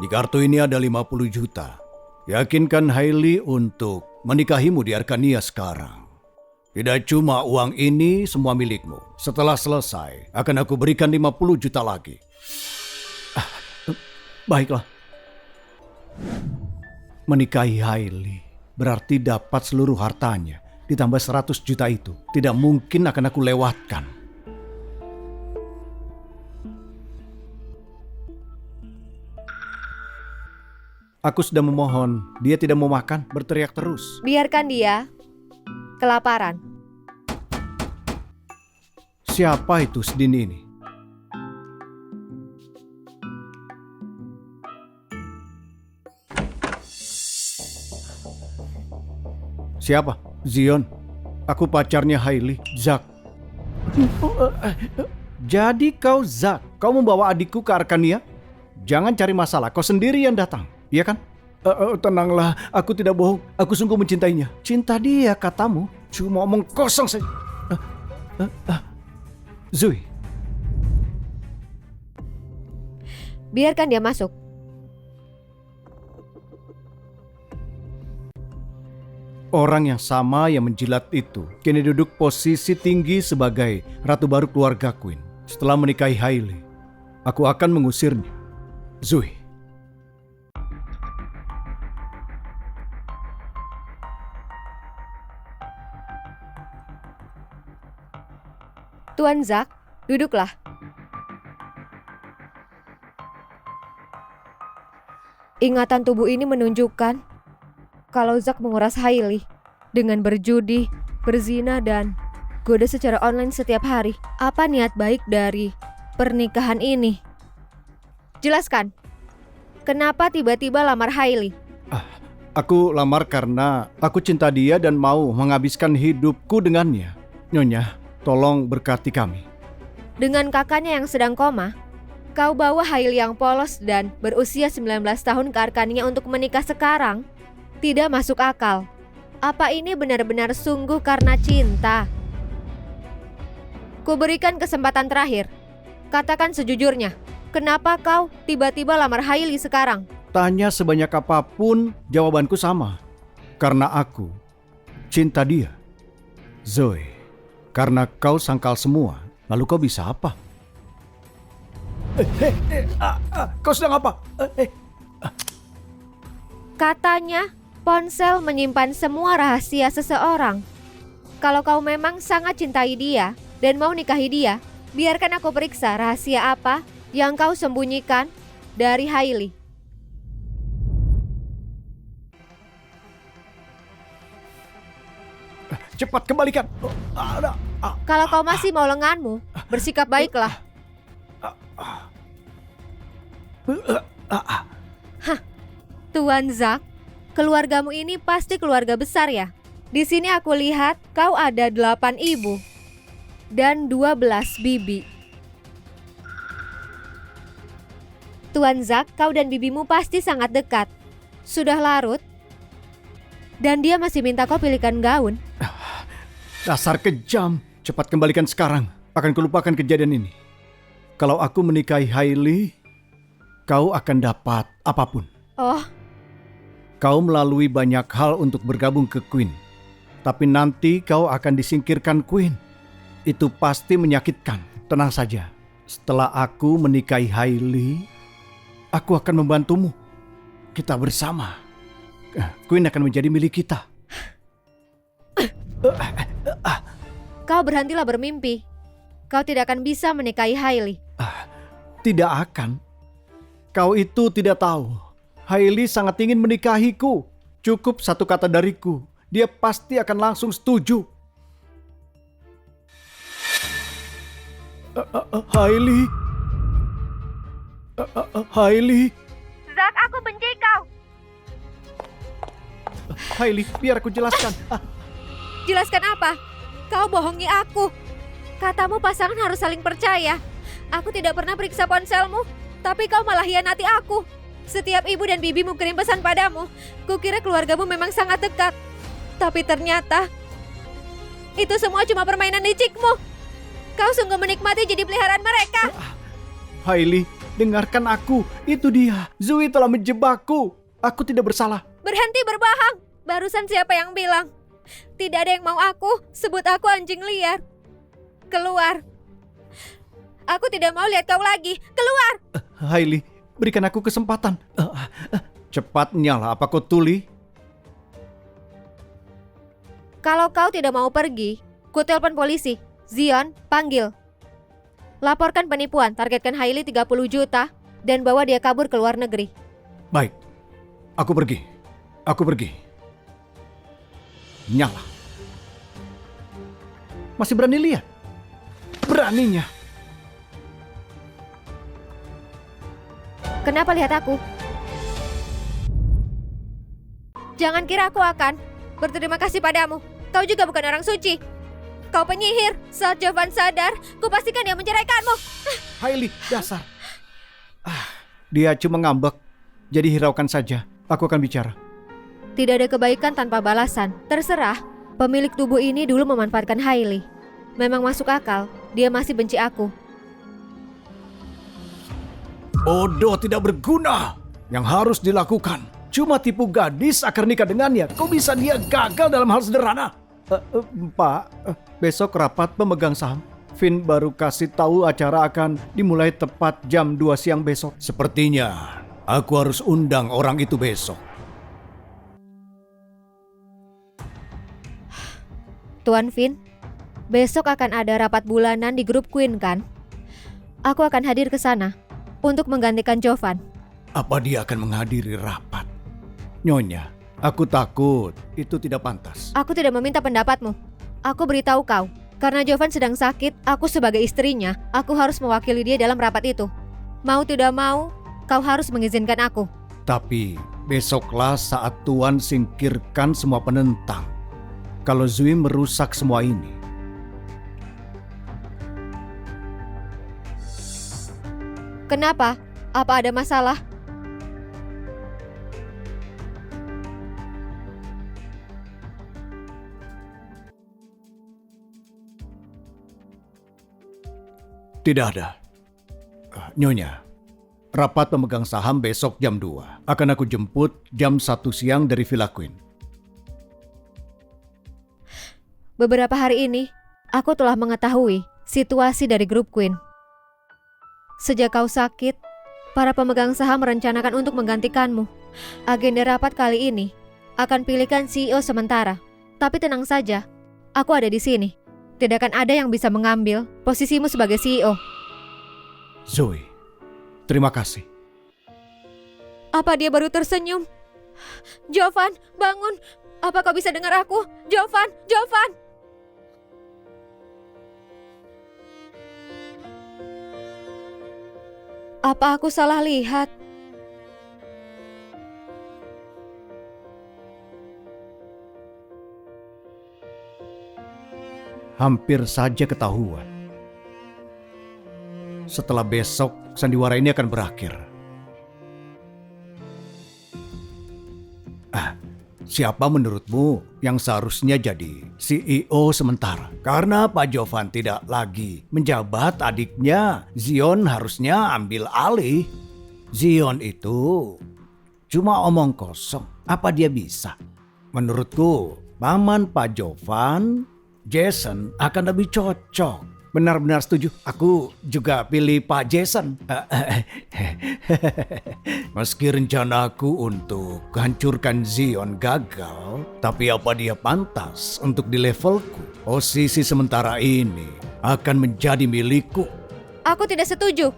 Di kartu ini ada 50 juta. Yakinkan Hailey untuk menikahimu di Arkania sekarang. Tidak cuma uang ini semua milikmu. Setelah selesai, akan aku berikan 50 juta lagi. Baiklah. Menikahi Hailey berarti dapat seluruh hartanya. Ditambah 100 juta itu. Tidak mungkin akan aku lewatkan. Aku sudah memohon. Dia tidak mau makan, berteriak terus. Biarkan dia kelaparan. Siapa itu sedini ini? Siapa? Zion. Aku pacarnya Hailey, Zack. Jadi kau Zack, kau membawa adikku ke Arkania? Jangan cari masalah, kau sendiri yang datang, iya kan? Tenanglah, aku tidak bohong. Aku sungguh mencintainya. Cinta dia, katamu. Cuma omong kosong saja. Zoe. Biarkan dia masuk. Orang yang sama yang menjilat itu kini duduk posisi tinggi sebagai ratu baru keluarga Queen. Setelah menikahi Hailey, aku akan mengusirnya. Zoe. Tuan Zack, duduklah. Ingatan tubuh ini menunjukkan kalau Zack menguras Hailey dengan berjudi, berzina, dan goda secara online setiap hari. Apa niat baik dari pernikahan ini? Jelaskan, kenapa tiba-tiba lamar Hailey? Aku lamar karena aku cinta dia dan mau menghabiskan hidupku dengannya. Nyonya, tolong berkati kami. Dengan kakaknya yang sedang koma, kau bawa Hailey yang polos dan berusia 19 tahun ke Arkania untuk menikah sekarang? Tidak masuk akal. Apa ini benar-benar sungguh karena cinta? Kuberikan kesempatan terakhir. Katakan sejujurnya, kenapa kau tiba-tiba lamar Hailey sekarang? Tanya sebanyak apapun, jawabanku sama. Karena aku cinta dia. Zoe, karena kau sangkal semua, lalu kau bisa apa? Kau sedang apa? Katanya, ponsel menyimpan semua rahasia seseorang. Kalau kau memang sangat cintai dia dan mau nikahi dia, biarkan aku periksa rahasia apa yang kau sembunyikan dari Hailey. Cepat kembalikan. Kalau kau masih mau lenganmu, bersikap baiklah. Tuan Zack, keluargamu ini pasti keluarga besar ya? Di sini aku lihat kau ada 8 ibu dan 12 bibi. Tuan Zack, kau dan bibimu pasti sangat dekat. Sudah larut, dan dia masih minta kau pilihkan gaun. Dasar kejam. Cepat kembalikan sekarang. Akan kulupakan kejadian ini. Kalau aku menikahi Hailey, kau akan dapat apapun. Oh, Kau melalui banyak hal untuk bergabung ke Queen. Tapi nanti kau akan disingkirkan Queen. Itu pasti menyakitkan. Tenang saja. Setelah aku menikahi Hailey, aku akan membantumu. Kita bersama. Queen akan menjadi milik kita. kau berhentilah bermimpi. Kau tidak akan bisa menikahi Hailey. Tidak akan. Kau itu tidak tahu. Hailey sangat ingin menikahiku. Cukup satu kata dariku. Dia pasti akan langsung setuju. Hailey. Hailey. Zack, aku benci kau. Hailey, biar aku jelaskan. Jelaskan apa? Kau bohongi aku. Katamu pasangan harus saling percaya. Aku tidak pernah periksa ponselmu, tapi kau malah hianati aku. Setiap ibu dan bibimu kirim pesan padamu. Kukira keluargamu memang sangat dekat. Tapi ternyata itu semua cuma permainan licikmu. Kau sungguh menikmati jadi peliharaan mereka. Hailey, dengarkan aku. Itu dia. Zoe telah menjebakku. Aku tidak bersalah. Berhenti berbohong. Barusan siapa yang bilang? Tidak ada yang mau aku. Sebut aku anjing liar. Keluar. Aku tidak mau lihat kau lagi. Keluar. Hailey, berikan aku kesempatan. Cepat nyala, apa kau tuli? Kalau kau tidak mau pergi, ku telepon polisi. Zion, panggil. Laporkan penipuan, targetkan Hailey 30 juta, dan bawa dia kabur ke luar negeri. Baik, aku pergi. Aku pergi. Nyala. Masih berani lihat? Beraninya. Kenapa lihat aku? Jangan kira aku akan berterima kasih padamu. Kau juga bukan orang suci. Kau penyihir. Saat Jovan sadar, ku pastikan dia menceraikanmu. Hailey, dasar. Dia cuma ngambek. Jadi hiraukan saja. Aku akan bicara. Tidak ada kebaikan tanpa balasan. Terserah. Pemilik tubuh ini dulu memanfaatkan Hailey. Memang masuk akal. Dia masih benci aku. Bodoh, tidak berguna. Yang harus dilakukan cuma tipu gadis agar nikah dengannya. Kok bisa dia gagal dalam hal sederhana? Pak, besok rapat pemegang saham. Vin baru kasih tahu acara akan dimulai tepat jam 2 siang besok. Sepertinya aku harus undang orang itu besok. Tuan Vin, besok akan ada rapat bulanan di grup Queen kan? Aku akan hadir ke sana untuk menggantikan Jovan. Apa dia akan menghadiri rapat? Nyonya, aku takut itu tidak pantas. Aku tidak meminta pendapatmu. Aku beritahu kau, karena Jovan sedang sakit, aku sebagai istrinya, aku harus mewakili dia dalam rapat itu. Mau tidak mau, kau harus mengizinkan aku. Tapi besoklah saat Tuan singkirkan semua penentang. Kalau Zoe merusak semua ini. Kenapa? Apa ada masalah? Tidak ada. Nyonya, rapat pemegang saham besok jam 2. Akan aku jemput jam 1 siang dari Villa Queen. Beberapa hari ini, aku telah mengetahui situasi dari grup Queen. Sejak kau sakit, para pemegang saham merencanakan untuk menggantikanmu. Agenda rapat kali ini akan pilihkan CEO sementara. Tapi tenang saja, aku ada di sini. Tidak akan ada yang bisa mengambil posisimu sebagai CEO. Zoe, terima kasih. Apa dia baru tersenyum? Jovan, bangun. Apa kau bisa dengar aku? Jovan, Jovan. Apa aku salah lihat? Hampir saja ketahuan. Setelah besok, sandiwara ini akan berakhir. Siapa menurutmu yang seharusnya jadi CEO sementara? Karena Pak Jovan tidak lagi menjabat, adiknya Zion harusnya ambil alih. Zion itu cuma omong kosong. Apa dia bisa? Menurutku, paman Pak Jovan, Jason akan lebih cocok. Benar-benar setuju. Aku juga pilih Pak Jason. Meski rencanaku untuk hancurkan Zion gagal, tapi apa dia pantas untuk di levelku? Posisi sementara ini akan menjadi milikku. Aku tidak setuju.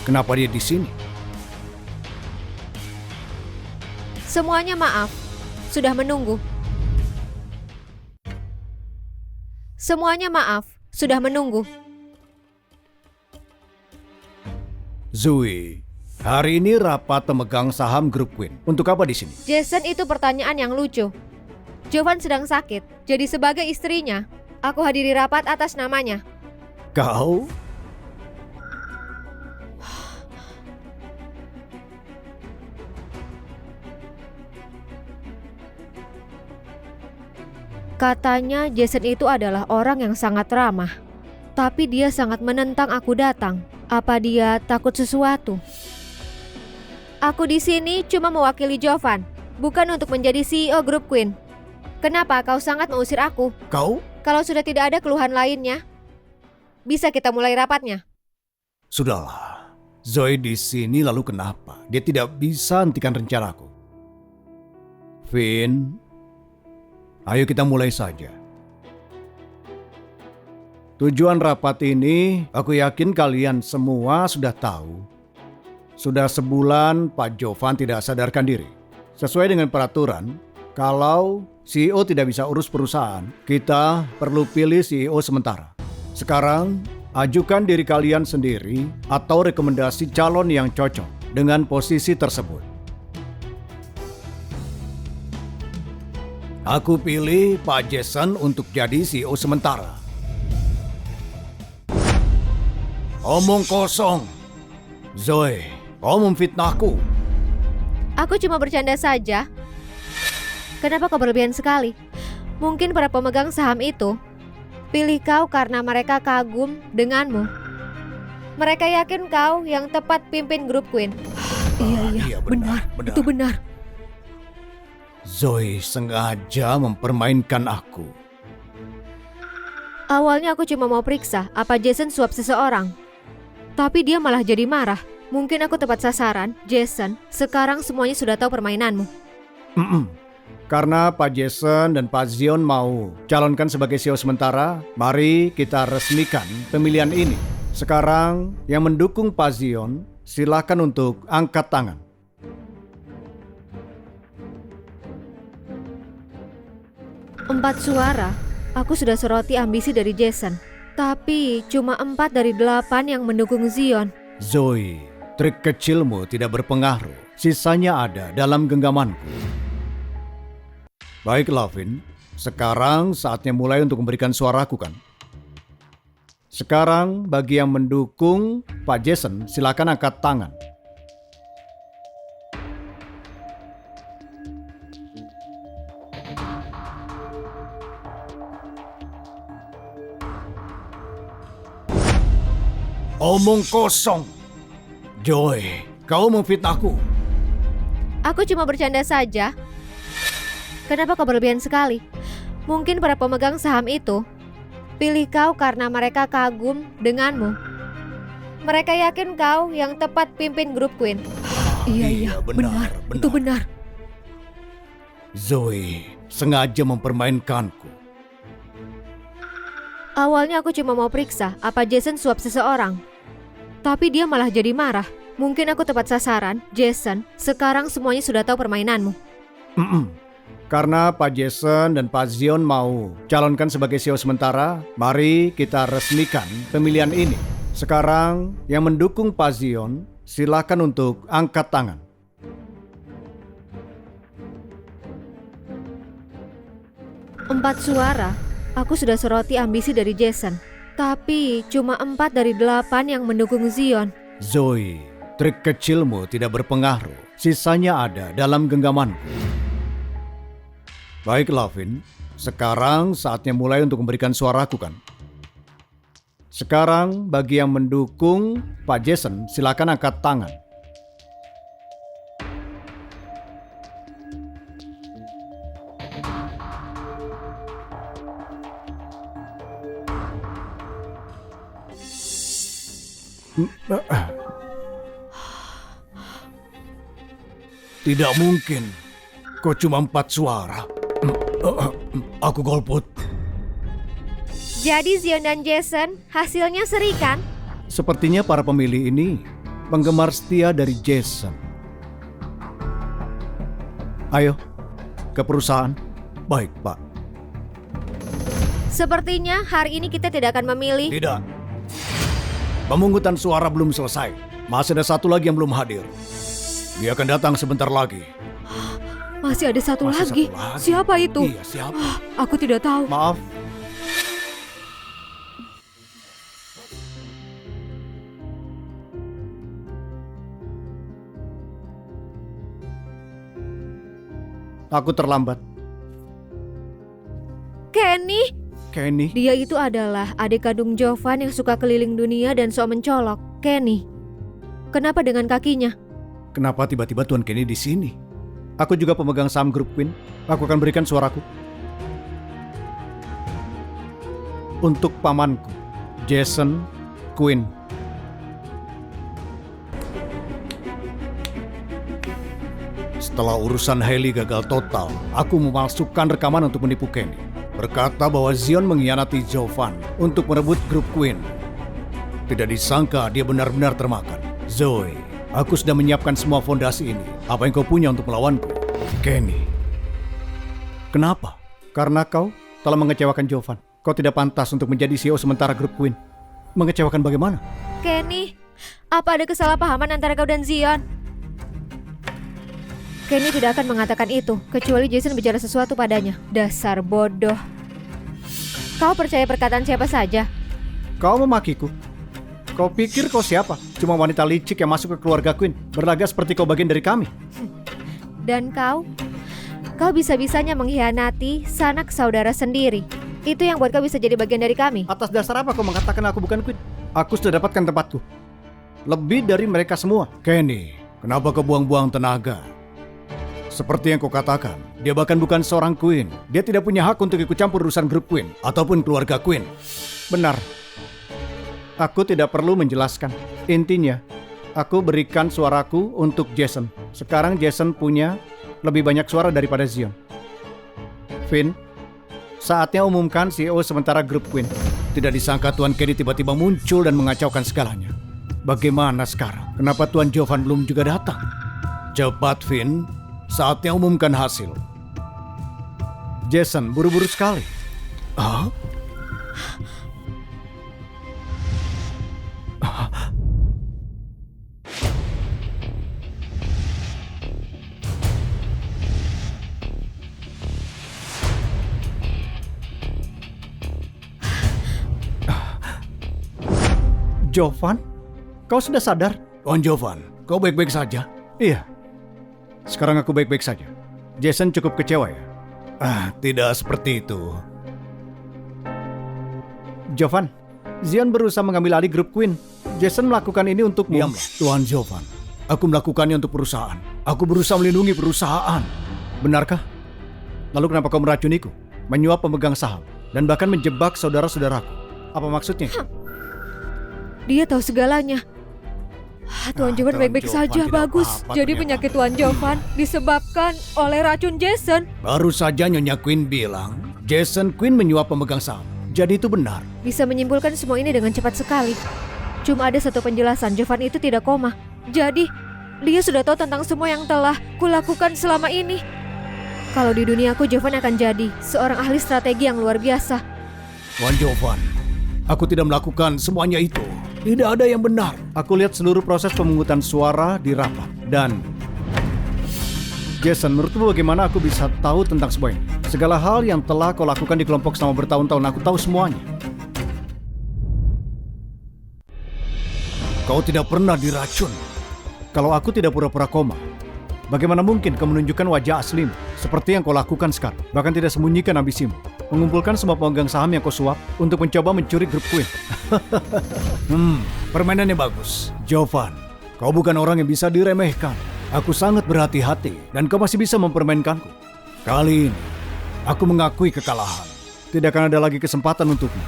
Kenapa dia di sini? Semuanya maaf, sudah menunggu. Semuanya maaf, sudah menunggu. Zoe, hari ini rapat pemegang saham grup Queen. Untuk apa di sini? Jason, itu pertanyaan yang lucu. Jovan sedang sakit, jadi sebagai istrinya, aku hadiri rapat atas namanya. Kau? Katanya Jason itu adalah orang yang sangat ramah. Tapi dia sangat menentang aku datang. Apa dia takut sesuatu? Aku di sini cuma mewakili Jovan, bukan untuk menjadi CEO grup Queen. Kenapa kau sangat mengusir aku? Kau? Kalau sudah tidak ada keluhan lainnya, bisa kita mulai rapatnya. Sudahlah. Zoe di sini lalu kenapa? Dia tidak bisa hentikan rencanaku. Vin, ayo kita mulai saja. Tujuan rapat ini, aku yakin kalian semua sudah tahu. Sudah sebulan Pak Jovan tidak sadarkan diri. Sesuai dengan peraturan, kalau CEO tidak bisa urus perusahaan, kita perlu pilih CEO sementara. Sekarang, ajukan diri kalian sendiri atau rekomendasi calon yang cocok dengan posisi tersebut. Aku pilih Pak Jason untuk jadi CEO sementara. Omong kosong. Zoe, kau memfitnahku. Aku cuma bercanda saja. Kenapa kau berlebihan sekali? Mungkin para pemegang saham itu pilih kau karena mereka kagum denganmu. Mereka yakin kau yang tepat pimpin grup Queen. Iya, benar. Itu benar. Zoe sengaja mempermainkan aku. Awalnya aku cuma mau periksa apa Jason suap seseorang. Tapi dia malah jadi marah. Mungkin aku tepat sasaran, Jason. Sekarang semuanya sudah tahu permainanmu. Karena Pak Jason dan Pak Zion mau calonkan sebagai CEO sementara, mari kita resmikan pemilihan ini. Sekarang yang mendukung Pak Zion, silakan untuk angkat tangan. Empat suara, aku sudah soroti ambisi dari Jason. Tapi cuma 4 dari 8 yang mendukung Zion. Zoe, trik kecilmu tidak berpengaruh. Sisanya ada dalam genggamanku. Baiklah, Vin. Sekarang saatnya mulai untuk memberikan suaraku, kan? Sekarang bagi yang mendukung Pak Jason, silakan angkat tangan. Omong kosong. Joy, kau memfitnahku. Aku cuma bercanda saja. Kenapa kau berlebihan sekali? Mungkin para pemegang saham itu pilih kau karena mereka kagum denganmu. Mereka yakin kau yang tepat pimpin grup Queen. Iya, benar. Itu benar. Zoe sengaja mempermainkanku. Awalnya aku cuma mau periksa apa Jason suap seseorang. Tapi dia malah jadi marah. Mungkin aku tepat sasaran, Jason. Sekarang semuanya sudah tahu permainanmu. Karena Pak Jason dan Pak Zion mau calonkan sebagai CEO sementara, mari kita resmikan pemilihan ini. Sekarang yang mendukung Pak Zion, silakan untuk angkat tangan. Empat suara. Aku sudah soroti ambisi dari Jason. Tapi cuma 4 dari 8 yang mendukung Zion. Zoe, trik kecilmu tidak berpengaruh. Sisanya ada dalam genggamanku. Baiklah, Vin. Sekarang saatnya mulai untuk memberikan suaraku kan? Sekarang bagi yang mendukung Pak Jason, silakan angkat tangan. Tidak mungkin. Kok cuma 4 suara? Aku golput. Jadi Zion dan Jason, hasilnya seri kan? Sepertinya para pemilih ini penggemar setia dari Jason. Ayo, ke perusahaan. Baik, Pak. Sepertinya hari ini kita tidak akan memilih. Tidak. Pemungutan suara belum selesai. Masih ada satu lagi yang belum hadir. Dia akan datang sebentar lagi. Masih ada satu Masih lagi. satu lagi. Siapa itu? Iya, siapa? Aku tidak tahu. Maaf. Aku terlambat. Kenny? Kenny? Dia itu adalah adik kandung Jovan yang suka keliling dunia dan sok mencolok. Kenny. Kenapa dengan kakinya? Kenapa tiba-tiba Tuan Kenny di sini? Aku juga pemegang saham grup Queen. Aku akan berikan suaraku untuk pamanku, Jason Quinn. Setelah urusan Hailey gagal total, aku memasukkan rekaman untuk menipu Kenny. Berkata bahwa Zion mengkhianati Jovan untuk merebut grup Queen. Tidak disangka dia benar-benar termakan. Zoe, aku sudah menyiapkan semua fondasi ini. Apa yang kau punya untuk melawanku? Kenny. Kenapa? Karena kau telah mengecewakan Jovan. Kau tidak pantas untuk menjadi CEO sementara grup Queen. Mengecewakan bagaimana? Kenny, apa ada kesalahpahaman antara kau dan Zion? Kenny tidak akan mengatakan itu, kecuali Jason bicara sesuatu padanya. Dasar bodoh. Kau percaya perkataan siapa saja? Kau memakiku. Kau pikir kau siapa? Cuma wanita licik yang masuk ke keluarga Queen, berlagak seperti kau bagian dari kami. Dan kau bisa-bisanya mengkhianati sanak saudara sendiri. Itu yang buat kau bisa jadi bagian dari kami. Atas dasar apa kau mengatakan aku bukan Queen? Aku sudah dapatkan tempatku. Lebih dari mereka semua. Kenny, kenapa kau buang-buang tenaga? Seperti yang kau katakan, dia bahkan bukan seorang Queen. Dia tidak punya hak untuk ikut campur urusan grup Queen ataupun keluarga Queen. Benar. Aku tidak perlu menjelaskan. Intinya, aku berikan suaraku untuk Jason. Sekarang Jason punya lebih banyak suara daripada Zion. Finn, saatnya umumkan CEO sementara grup Queen. Tidak disangka Tuan Kenny tiba-tiba muncul dan mengacaukan segalanya. Bagaimana sekarang? Kenapa Tuan Jovan belum juga datang? Cepat, Finn. Saatnya umumkan hasil. Jason, buru-buru sekali. Hah? Jovan? Kau sudah sadar? Tuan Jovan, kau baik-baik saja? Iya. Sekarang aku baik-baik saja. Jason cukup kecewa ya? Tidak seperti itu. Jovan, Zion berusaha mengambil alih grup Queen. Jason melakukan ini untukmu. Diamlah, Tuan Jovan. Aku melakukannya untuk perusahaan. Aku berusaha melindungi perusahaan. Benarkah? Lalu kenapa kau meracuniku? Menyuap pemegang saham dan bahkan menjebak saudara-saudaraku. Apa maksudnya? Dia tahu segalanya. Tuan Jovan baik-baik Jovan saja, tidak bagus. apa-apa Jadi ternyata. penyakit Tuan Jovan disebabkan oleh racun Jason. Baru saja Nyonya Queen bilang Jason Queen menyuap pemegang saham. Jadi itu benar. Bisa menyimpulkan semua ini dengan cepat sekali. Cuma ada satu penjelasan, Jovan itu tidak koma. Jadi, dia sudah tahu tentang semua yang telah kulakukan selama ini. Kalau di duniaku, Jovan akan jadi seorang ahli strategi yang luar biasa. Tuan Jovan, aku tidak melakukan semuanya itu. Tidak ada yang benar. Aku lihat seluruh proses pemungutan suara di rapat. Dan Jason, menurutmu bagaimana aku bisa tahu tentang semua ini? Segala hal yang telah kau lakukan di kelompok selama bertahun-tahun, aku tahu semuanya. Kau tidak pernah diracun. Kalau aku tidak pura-pura koma, bagaimana mungkin kau menunjukkan wajah aslimu seperti yang kau lakukan sekarang? Bahkan tidak sembunyikan ambisimu, mengumpulkan semua pemegang saham yang kau suap untuk mencoba mencuri grup Queen. Permainannya bagus. Jovan, kau bukan orang yang bisa diremehkan. Aku sangat berhati-hati dan kau masih bisa mempermainkanku. Kali ini, aku mengakui kekalahan. Tidak akan ada lagi kesempatan untukmu.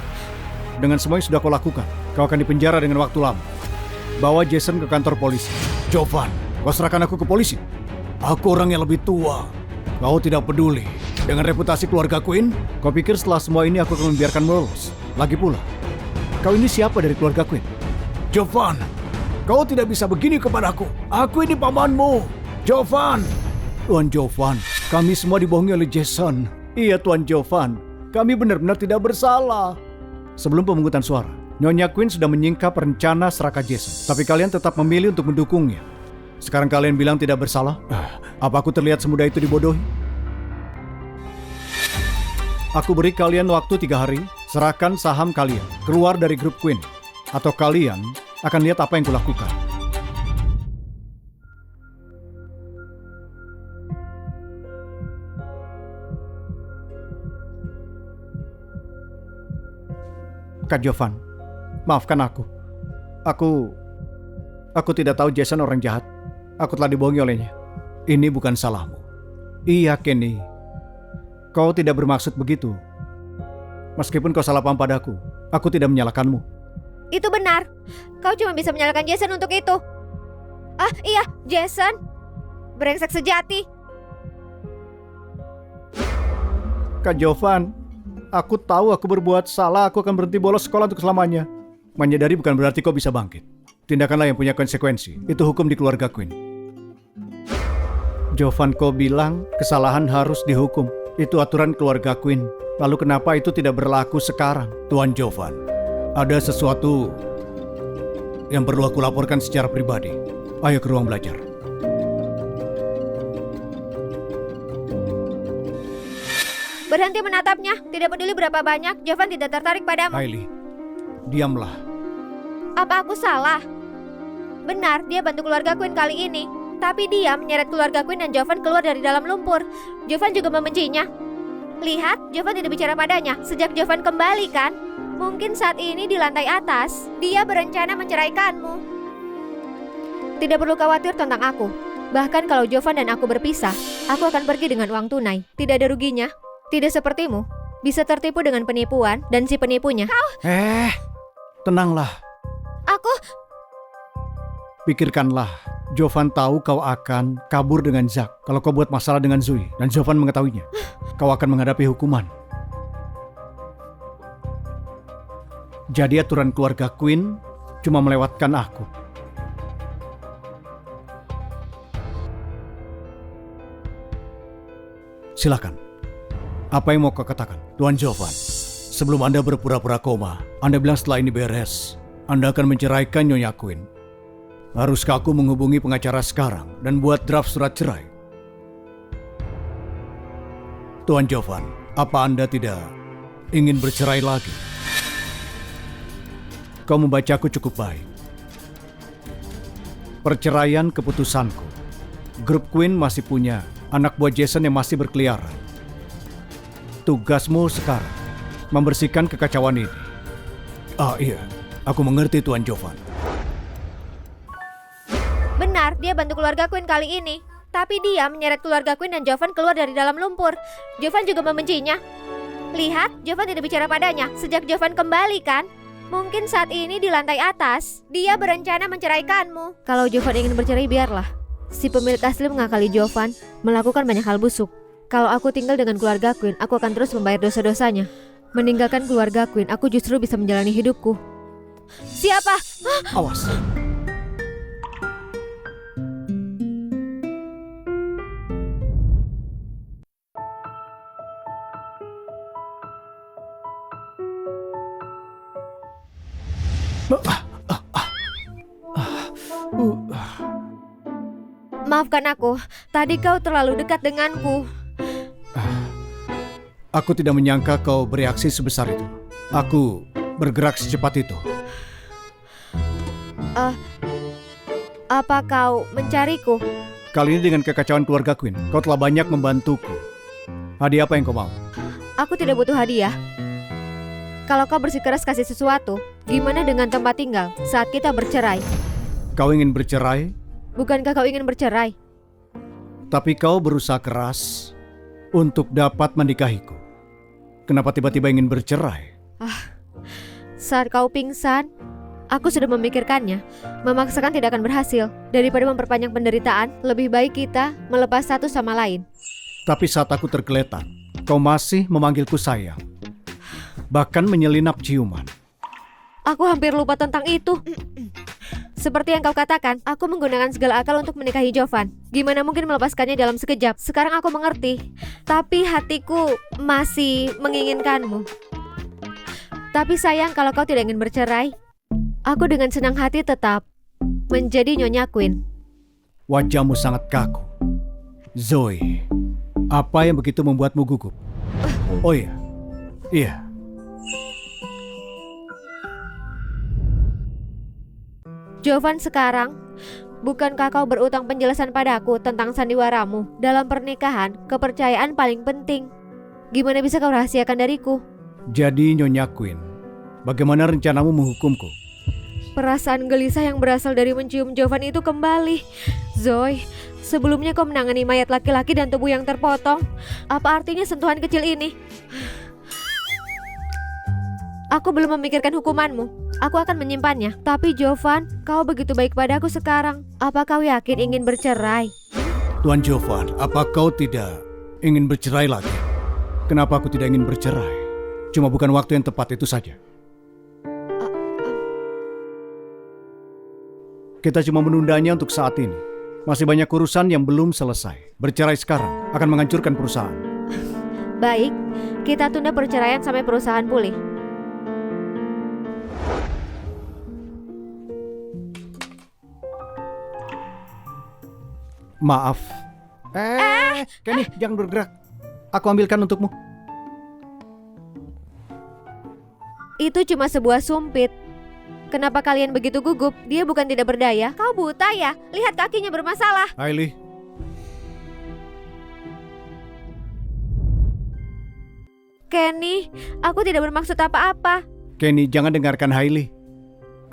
Dengan semua yang sudah kau lakukan, kau akan dipenjara dengan waktu lama. Bawa Jason ke kantor polisi. Jovan, kau serahkan aku ke polisi. Aku orang yang lebih tua. Kau tidak peduli dengan reputasi keluarga Queen? Kau pikir setelah semua ini aku akan membiarkan lolos? Lagi pula, kau ini siapa dari keluarga Queen? Jovan, kau tidak bisa begini kepadaku. Aku ini pamanmu. Jovan. Tuan Jovan, kami semua dibohongi oleh Jason. Iya Tuan Jovan, kami benar-benar tidak bersalah. Sebelum pemungutan suara, Nyonya Queen sudah menyingkap rencana serakah Jason. Tapi kalian tetap memilih untuk mendukungnya. Sekarang kalian bilang tidak bersalah? Apa aku terlihat semudah itu dibodohi? Aku beri kalian waktu 3 hari. Serahkan saham kalian keluar dari grup Queen. Atau kalian akan lihat apa yang kulakukan. Kak Jovan, maafkan aku. Aku tidak tahu Jason orang jahat. Aku telah dibohongi olehnya. Ini bukan salahmu. Iya, Kenny. Kau tidak bermaksud begitu. Meskipun kau salah paham padaku, aku tidak menyalahkanmu. Itu benar. Kau cuma bisa menyalahkan Jason untuk itu. Ah, iya, Jason. Brengsek sejati. Kak Jovan, aku tahu aku berbuat salah. Aku akan berhenti bolos sekolah untuk selamanya. Menyadari bukan berarti kau bisa bangkit. Tindakanlah yang punya konsekuensi. Itu hukum di keluarga Queen. Jovan, kau bilang kesalahan harus dihukum. Itu aturan keluarga Queen. Lalu kenapa itu tidak berlaku sekarang? Tuan Jovan, ada sesuatu yang perlu aku laporkan secara pribadi. Ayo ke ruang belajar. Berhenti menatapnya. Tidak peduli berapa banyak, Jovan tidak tertarik padamu. Hailey, diamlah. Apa aku salah? Benar, dia bantu keluarga Queen kali ini. Tapi dia menyeret keluarga Queen dan Jovan keluar dari dalam lumpur. Jovan juga membencinya. Lihat, Jovan tidak bicara padanya sejak Jovan kembali kan? Mungkin saat ini di lantai atas, dia berencana menceraikanmu. Tidak perlu khawatir tentang aku. Bahkan kalau Jovan dan aku berpisah, aku akan pergi dengan uang tunai. Tidak ada ruginya. Tidak sepertimu, bisa tertipu dengan penipuan dan si penipunya. Tenanglah. Aku... Pikirkanlah, Jovan tahu kau akan kabur dengan Zack kalau kau buat masalah dengan Zoe dan Jovan mengetahuinya. Kau akan menghadapi hukuman. Jadi aturan keluarga Queen cuma melewatkan aku. Silakan. Apa yang mau kau katakan, Tuan Jovan? Sebelum Anda berpura-pura koma, Anda bilang setelah ini beres, Anda akan menceraikan Nyonya Queen. Haruskah aku menghubungi pengacara sekarang dan buat draft surat cerai? Tuan Jovan, apa Anda tidak ingin bercerai lagi? Kau membacaku cukup baik. Perceraian keputusanku. Grup Queen masih punya anak buah Jason yang masih berkeliaran. Tugasmu sekarang membersihkan kekacauan ini. Iya, aku mengerti Tuan Jovan. Benar, dia bantu keluarga Queen kali ini. Tapi dia menyeret keluarga Queen dan Jovan keluar dari dalam lumpur. Jovan juga membencinya. Lihat, Jovan tidak bicara padanya sejak Jovan kembali kan? Mungkin saat ini di lantai atas, dia berencana menceraikanmu. Kalau Jovan ingin bercerai, biarlah. Si pemilik asli mengakali Jovan melakukan banyak hal busuk. Kalau aku tinggal dengan keluarga Queen, aku akan terus membayar dosa-dosanya. Meninggalkan keluarga Queen, aku justru bisa menjalani hidupku. Siapa? Awas. Maafkan aku, tadi kau terlalu dekat denganku. Aku tidak menyangka kau bereaksi sebesar itu. Aku bergerak secepat itu. Apa kau mencariku? Kali ini dengan kekacauan keluarga Queen, kau telah banyak membantuku. Hadiah apa yang kau mau? Aku tidak butuh hadiah. Kalau kau bersikeras kasih sesuatu, gimana dengan tempat tinggal saat kita bercerai? Kau ingin bercerai, Bukankah kau ingin bercerai? tapi kau berusaha keras untuk dapat menikahiku. Kenapa tiba-tiba ingin bercerai? Saat kau pingsan, aku sudah memikirkannya. Memaksakan tidak akan berhasil. Daripada memperpanjang penderitaan, lebih baik kita melepas satu sama lain. Tapi saat aku tergeletak, kau masih memanggilku sayang. Bahkan menyelinap ciuman. Aku hampir lupa tentang itu. Seperti yang kau katakan, aku menggunakan segala akal untuk menikahi Jovan. Gimana mungkin melepaskannya dalam sekejap? Sekarang aku mengerti. Tapi hatiku masih menginginkanmu. Tapi sayang kalau kau tidak ingin bercerai, aku dengan senang hati tetap menjadi Nyonya Queen. Wajahmu sangat kaku. Zoe, apa yang begitu membuatmu gugup? Oh iya, iya. Jovan sekarang, bukankah kau berutang penjelasan padaku tentang sandiwaramu? Dalam pernikahan, kepercayaan paling penting. Gimana bisa kau rahasiakan dariku? Jadi Nyonya Queen, bagaimana rencanamu menghukumku? Perasaan gelisah yang berasal dari mencium Jovan itu kembali. Zoe, sebelumnya kau menangani mayat laki-laki dan tubuh yang terpotong. Apa artinya sentuhan kecil ini? Aku belum memikirkan hukumanmu. Aku akan menyimpannya. Tapi Jovan, kau begitu baik padaku sekarang. Apa kau yakin ingin bercerai? Tuan Jovan, apa kau tidak ingin bercerai lagi? Kenapa aku tidak ingin bercerai? Cuma bukan waktu yang tepat itu saja. Kita cuma menundanya untuk saat ini. Masih banyak urusan yang belum selesai. Bercerai sekarang akan menghancurkan perusahaan. Baik, kita tunda perceraian sampai perusahaan pulih. Maaf. Kenny, jangan bergerak. Aku ambilkan untukmu. Itu cuma sebuah sumpit. Kenapa kalian begitu gugup? Dia bukan tidak berdaya. Kau buta ya? Lihat kakinya bermasalah. Hailey. Kenny, aku tidak bermaksud apa-apa. Kenny, jangan dengarkan Hailey.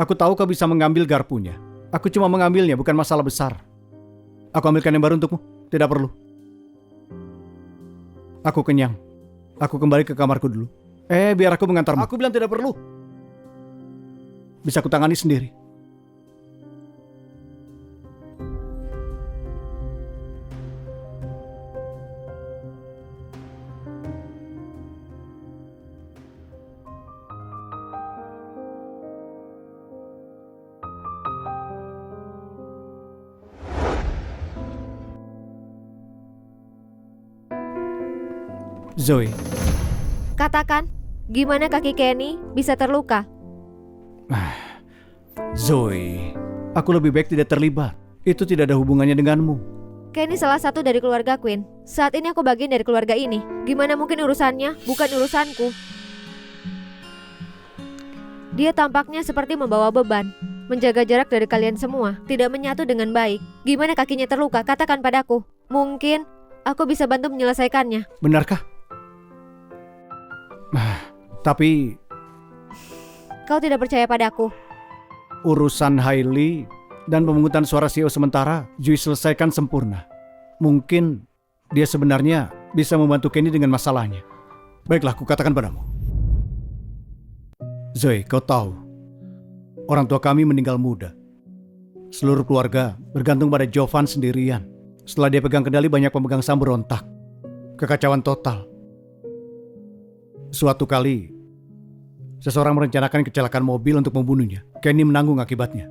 Aku tahu kau bisa mengambil garpunya. Aku cuma mengambilnya, bukan masalah besar. Aku ambilkan yang baru untukmu. Tidak perlu. Aku kenyang. Aku kembali ke kamarku dulu. Biar aku mengantarmu. Aku bilang tidak perlu. Bisa kutangani sendiri. Zoe, Katakan, gimana kaki Kenny bisa terluka? Zoe, aku lebih baik tidak terlibat. Itu tidak ada hubungannya denganmu. Kenny salah satu dari keluarga Queen. Saat ini aku bagian dari keluarga ini. Gimana mungkin urusannya bukan urusanku? Dia tampaknya seperti membawa beban. Menjaga jarak dari kalian semua. Tidak menyatu dengan baik. Gimana kakinya terluka? Katakan padaku. Mungkin aku bisa bantu menyelesaikannya. Benarkah? Tapi Kau tidak percaya padaku. urusan Hailey dan pemungutan suara CEO sementara Joy selesaikan sempurna. Mungkin dia sebenarnya bisa membantu Kenny dengan masalahnya. Baiklah, kukatakan padamu. Zoe, kau tahu, orang tua kami meninggal muda. Seluruh keluarga bergantung pada Jovan sendirian. Setelah dia pegang kendali, banyak pemegang saham berontak. Kekacauan total. Suatu kali, seseorang merencanakan kecelakaan mobil untuk membunuhnya. Kenny menanggung akibatnya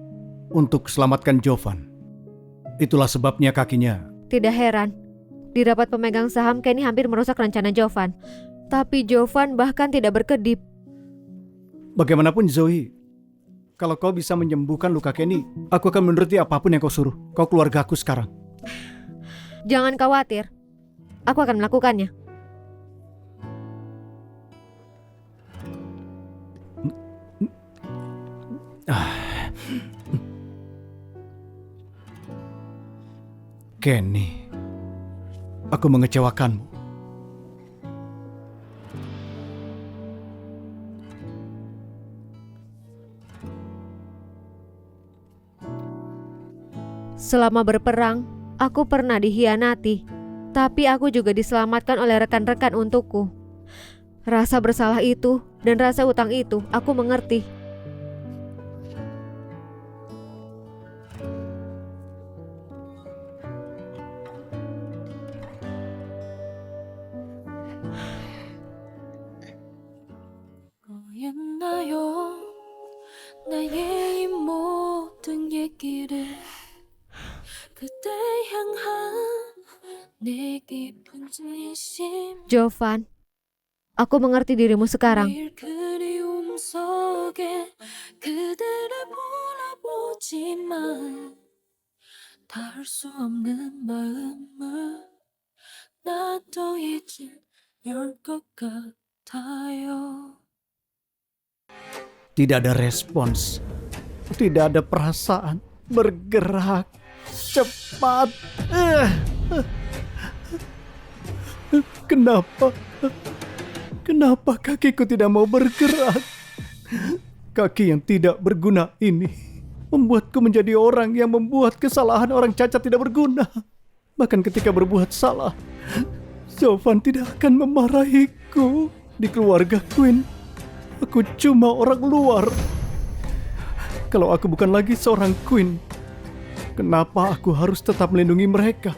untuk selamatkan Jovan. Itulah sebabnya kakinya. Tidak heran. Di rapat pemegang saham, Kenny hampir merusak rencana Jovan. Tapi Jovan bahkan tidak berkedip. Bagaimanapun Zoe, Kalau kau bisa menyembuhkan luka Kenny, aku akan menuruti apapun yang kau suruh. Kau keluarga aku sekarang. Jangan khawatir. Aku akan melakukannya. Kenny, aku mengecewakanmu. Selama berperang, aku pernah dikhianati. Tapi aku juga diselamatkan oleh rekan-rekan untukku. Rasa bersalah itu dan rasa utang itu aku mengerti. 고였나요 나의 이 모든 얘기를 그대 향한 내 깊은 진심 Jovan, aku mengerti dirimu sekarang. 매일 그리움 속에 그대를 바라보지만 닿을 수 없는 마음을 나도 이제 열 것 같아요. Tidak ada respons. Tidak ada perasaan. Bergerak. Cepat. Kenapa? Kenapa kakiku tidak mau bergerak? Kaki yang tidak berguna ini membuatku menjadi orang yang membuat kesalahan orang cacat tidak berguna. Bahkan ketika berbuat salah, Jovan tidak akan memarahiku. Di keluarga Queen, aku cuma orang luar. Kalau aku bukan lagi seorang Queen, kenapa aku harus tetap melindungi mereka?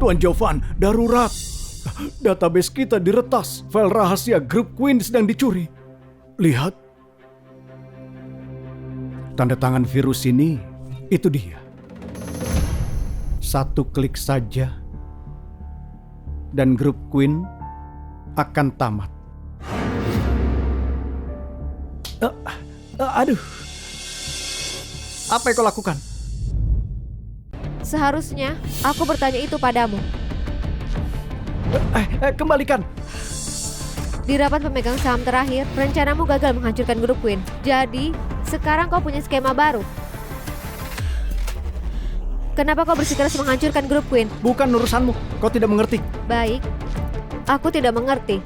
Tuan Jovan, darurat. Database kita diretas. File rahasia grup Queen sedang dicuri. Lihat. Tanda tangan virus ini, itu dia. Satu klik saja dan grup Queen akan tamat. Aduh. Apa yang kau lakukan? Seharusnya aku bertanya itu padamu. Kembalikan. Di rapat pemegang saham terakhir, rencanamu gagal menghancurkan grup Queen. Jadi, sekarang kau punya skema baru. Kenapa kau bersikeras menghancurkan grup Queen? Bukan urusanmu, kau tidak mengerti. Baik, aku tidak mengerti.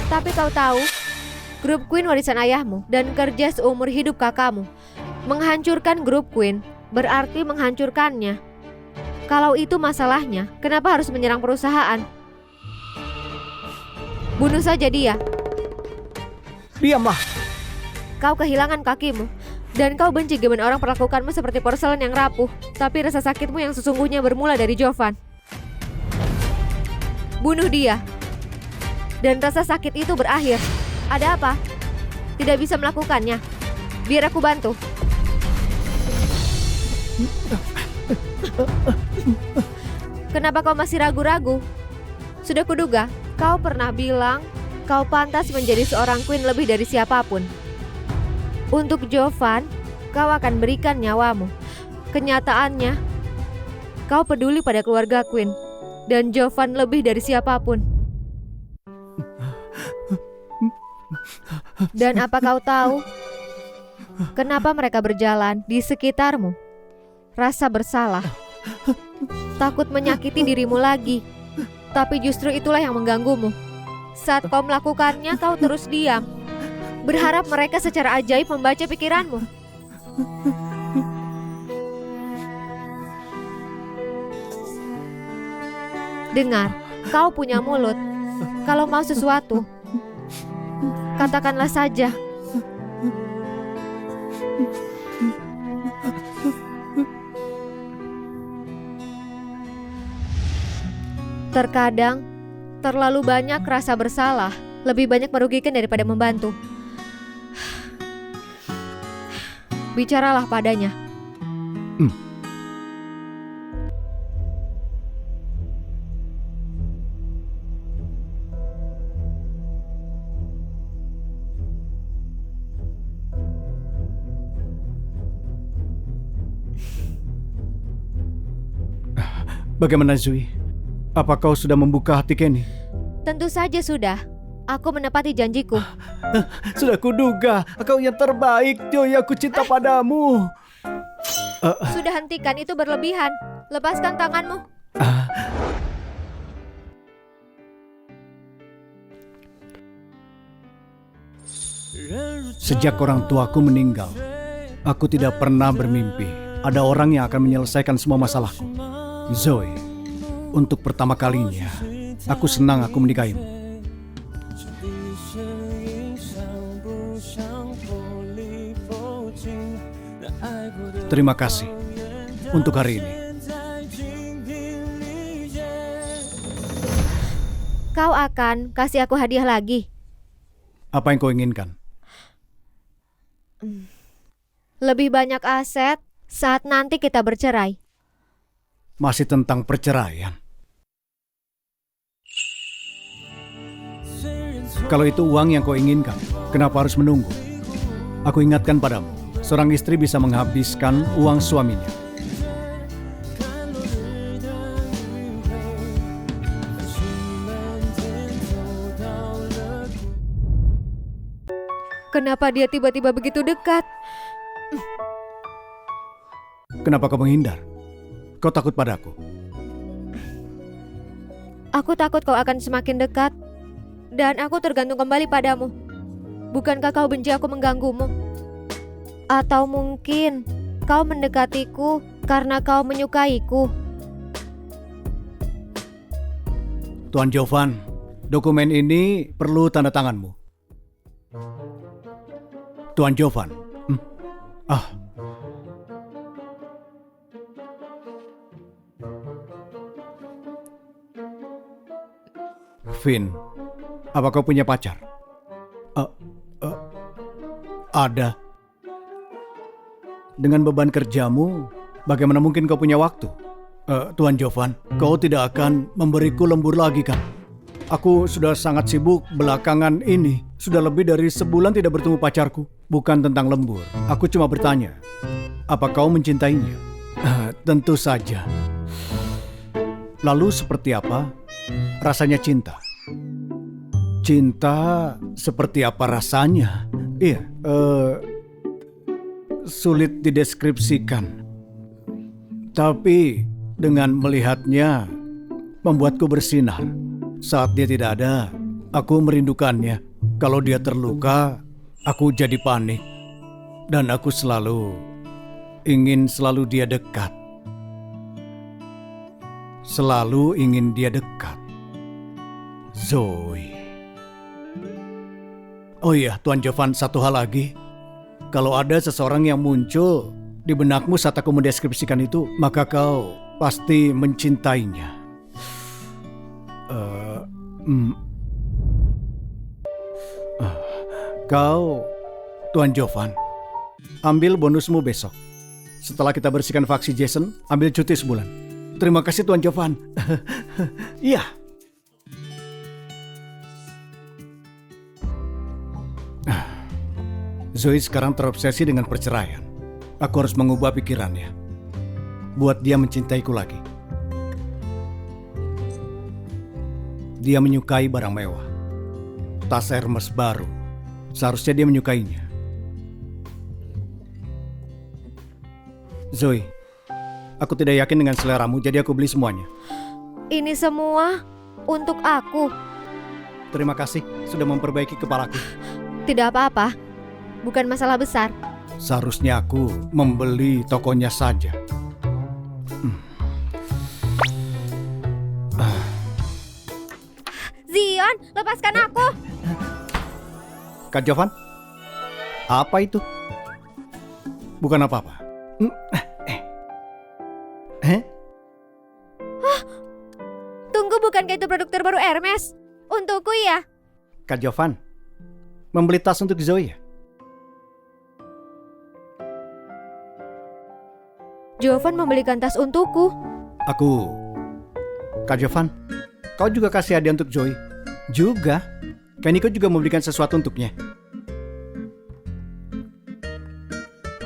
Tapi kau tahu, grup Queen warisan ayahmu dan kerja seumur hidup kakakmu. Menghancurkan grup Queen berarti menghancurkannya. Kalau itu masalahnya, kenapa harus menyerang perusahaan? Bunuh saja dia. Diamlah. Kau kehilangan kakimu dan kau benci gimana orang perlakukanmu seperti porselen yang rapuh. Tapi rasa sakitmu yang sesungguhnya bermula dari Jovan. Bunuh dia. Dan rasa sakit itu berakhir. Ada apa? Tidak bisa melakukannya. Biar aku bantu. Kenapa kau masih ragu-ragu? Sudah kuduga, kau pernah bilang kau pantas menjadi seorang Queen lebih dari siapapun. Untuk Jovan, kau akan berikan nyawamu. Kenyataannya, kau peduli pada keluarga Queen dan Jovan lebih dari siapapun. Dan apa kau tahu kenapa mereka berjalan di sekitarmu? Rasa bersalah, takut menyakiti dirimu lagi. Tapi justru itulah yang mengganggumu. Saat kau melakukannya, kau terus diam, berharap mereka secara ajaib membaca pikiranmu. Dengar, kau punya mulut. Kalau mau sesuatu, katakanlah saja. Terkadang, terlalu banyak rasa bersalah lebih banyak merugikan daripada membantu. Bicaralah padanya. Bagaimana Zoe? Apa kau sudah membuka hati Kenny? Tentu saja sudah. Aku menepati janjiku. Sudah kuduga, kau yang terbaik, Joy. Aku cinta padamu. Sudah hentikan, itu berlebihan. Lepaskan tanganmu. Sejak orang tuaku meninggal, aku tidak pernah bermimpi ada orang yang akan menyelesaikan semua masalahku. Zoe, untuk pertama kalinya, aku senang aku menikahimu. Terima kasih untuk hari ini. Kau akan kasih aku hadiah lagi. Apa yang kau inginkan? Lebih banyak aset saat nanti kita bercerai. Masih tentang perceraian. Kalau itu uang yang kau inginkan, kenapa harus menunggu? Aku ingatkan padamu, seorang istri bisa menghabiskan uang suaminya. Kenapa dia tiba-tiba begitu dekat? Kenapa kau menghindar? Kau takut padaku? Aku takut kau akan semakin dekat. Dan aku tergantung kembali padamu. Bukankah kau benci aku mengganggumu? Atau mungkin kau mendekatiku karena kau menyukaiku? Tuan Jovan, dokumen ini perlu tanda tanganmu. Tuan Jovan. Vin, apa kau punya pacar? Ada. Dengan beban kerjamu, bagaimana mungkin kau punya waktu? Tuan Jovan, kau tidak akan memberiku lembur lagi kan? Aku sudah sangat sibuk belakangan ini. Sudah lebih dari sebulan tidak bertemu pacarku. Bukan tentang lembur. Aku cuma bertanya, apa kau mencintainya? Tentu saja. Lalu seperti apa rasanya cinta? Cinta seperti apa rasanya? Iya, sulit dideskripsikan. Tapi dengan melihatnya membuatku bersinar. Saat dia tidak ada, aku merindukannya. Kalau dia terluka, aku jadi panik. Dan aku ingin selalu dia dekat. Selalu ingin dia dekat. Zoe. Oh iya, Tuan Jovan, satu hal lagi. Kalau ada seseorang yang muncul di benakmu saat aku mendeskripsikan itu, maka kau pasti mencintainya. Kau, Tuan Jovan, ambil bonusmu besok. Setelah kita bersihkan faksi Jason, ambil cuti sebulan. Terima kasih Tuan Jovan. Iya. Zoe sekarang terobsesi dengan perceraian. Aku harus mengubah pikirannya. Buat dia mencintaiku lagi. Dia menyukai barang mewah. Tas Hermes baru. Seharusnya dia menyukainya. Zoe, aku tidak yakin dengan seleramu, jadi aku beli semuanya. Ini semua untuk aku. Terima kasih sudah memperbaiki kepalaku. Tidak apa-apa. Bukan masalah besar. Seharusnya aku membeli tokonya saja. Zion, lepaskan aku. Kak Jovan, apa itu? Bukan apa-apa. Tunggu, bukankah itu produk terbaru Hermes? Untukku ya? Kak Jovan, membeli tas untuk Zoe ya? Jovan membelikan tas untukku. Kak Jovan, kau juga kasih hadiah untuk Zoe? Juga. Kaniko juga memberikan sesuatu untuknya.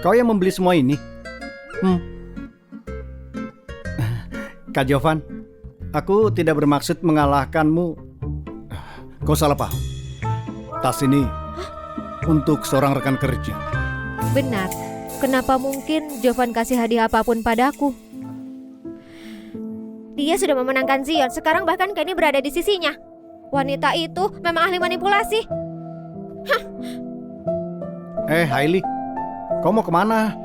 Kau yang membeli semua ini? Kak Jovan, aku tidak bermaksud mengalahkanmu. Kau salah paham. Tas ini untuk seorang rekan kerja. Benar. Kenapa mungkin Jovan kasih hadiah apapun padaku? Dia sudah memenangkan Zion, sekarang bahkan Kenny berada di sisinya. Wanita itu memang ahli manipulasi. Hailey, kau mau kemana?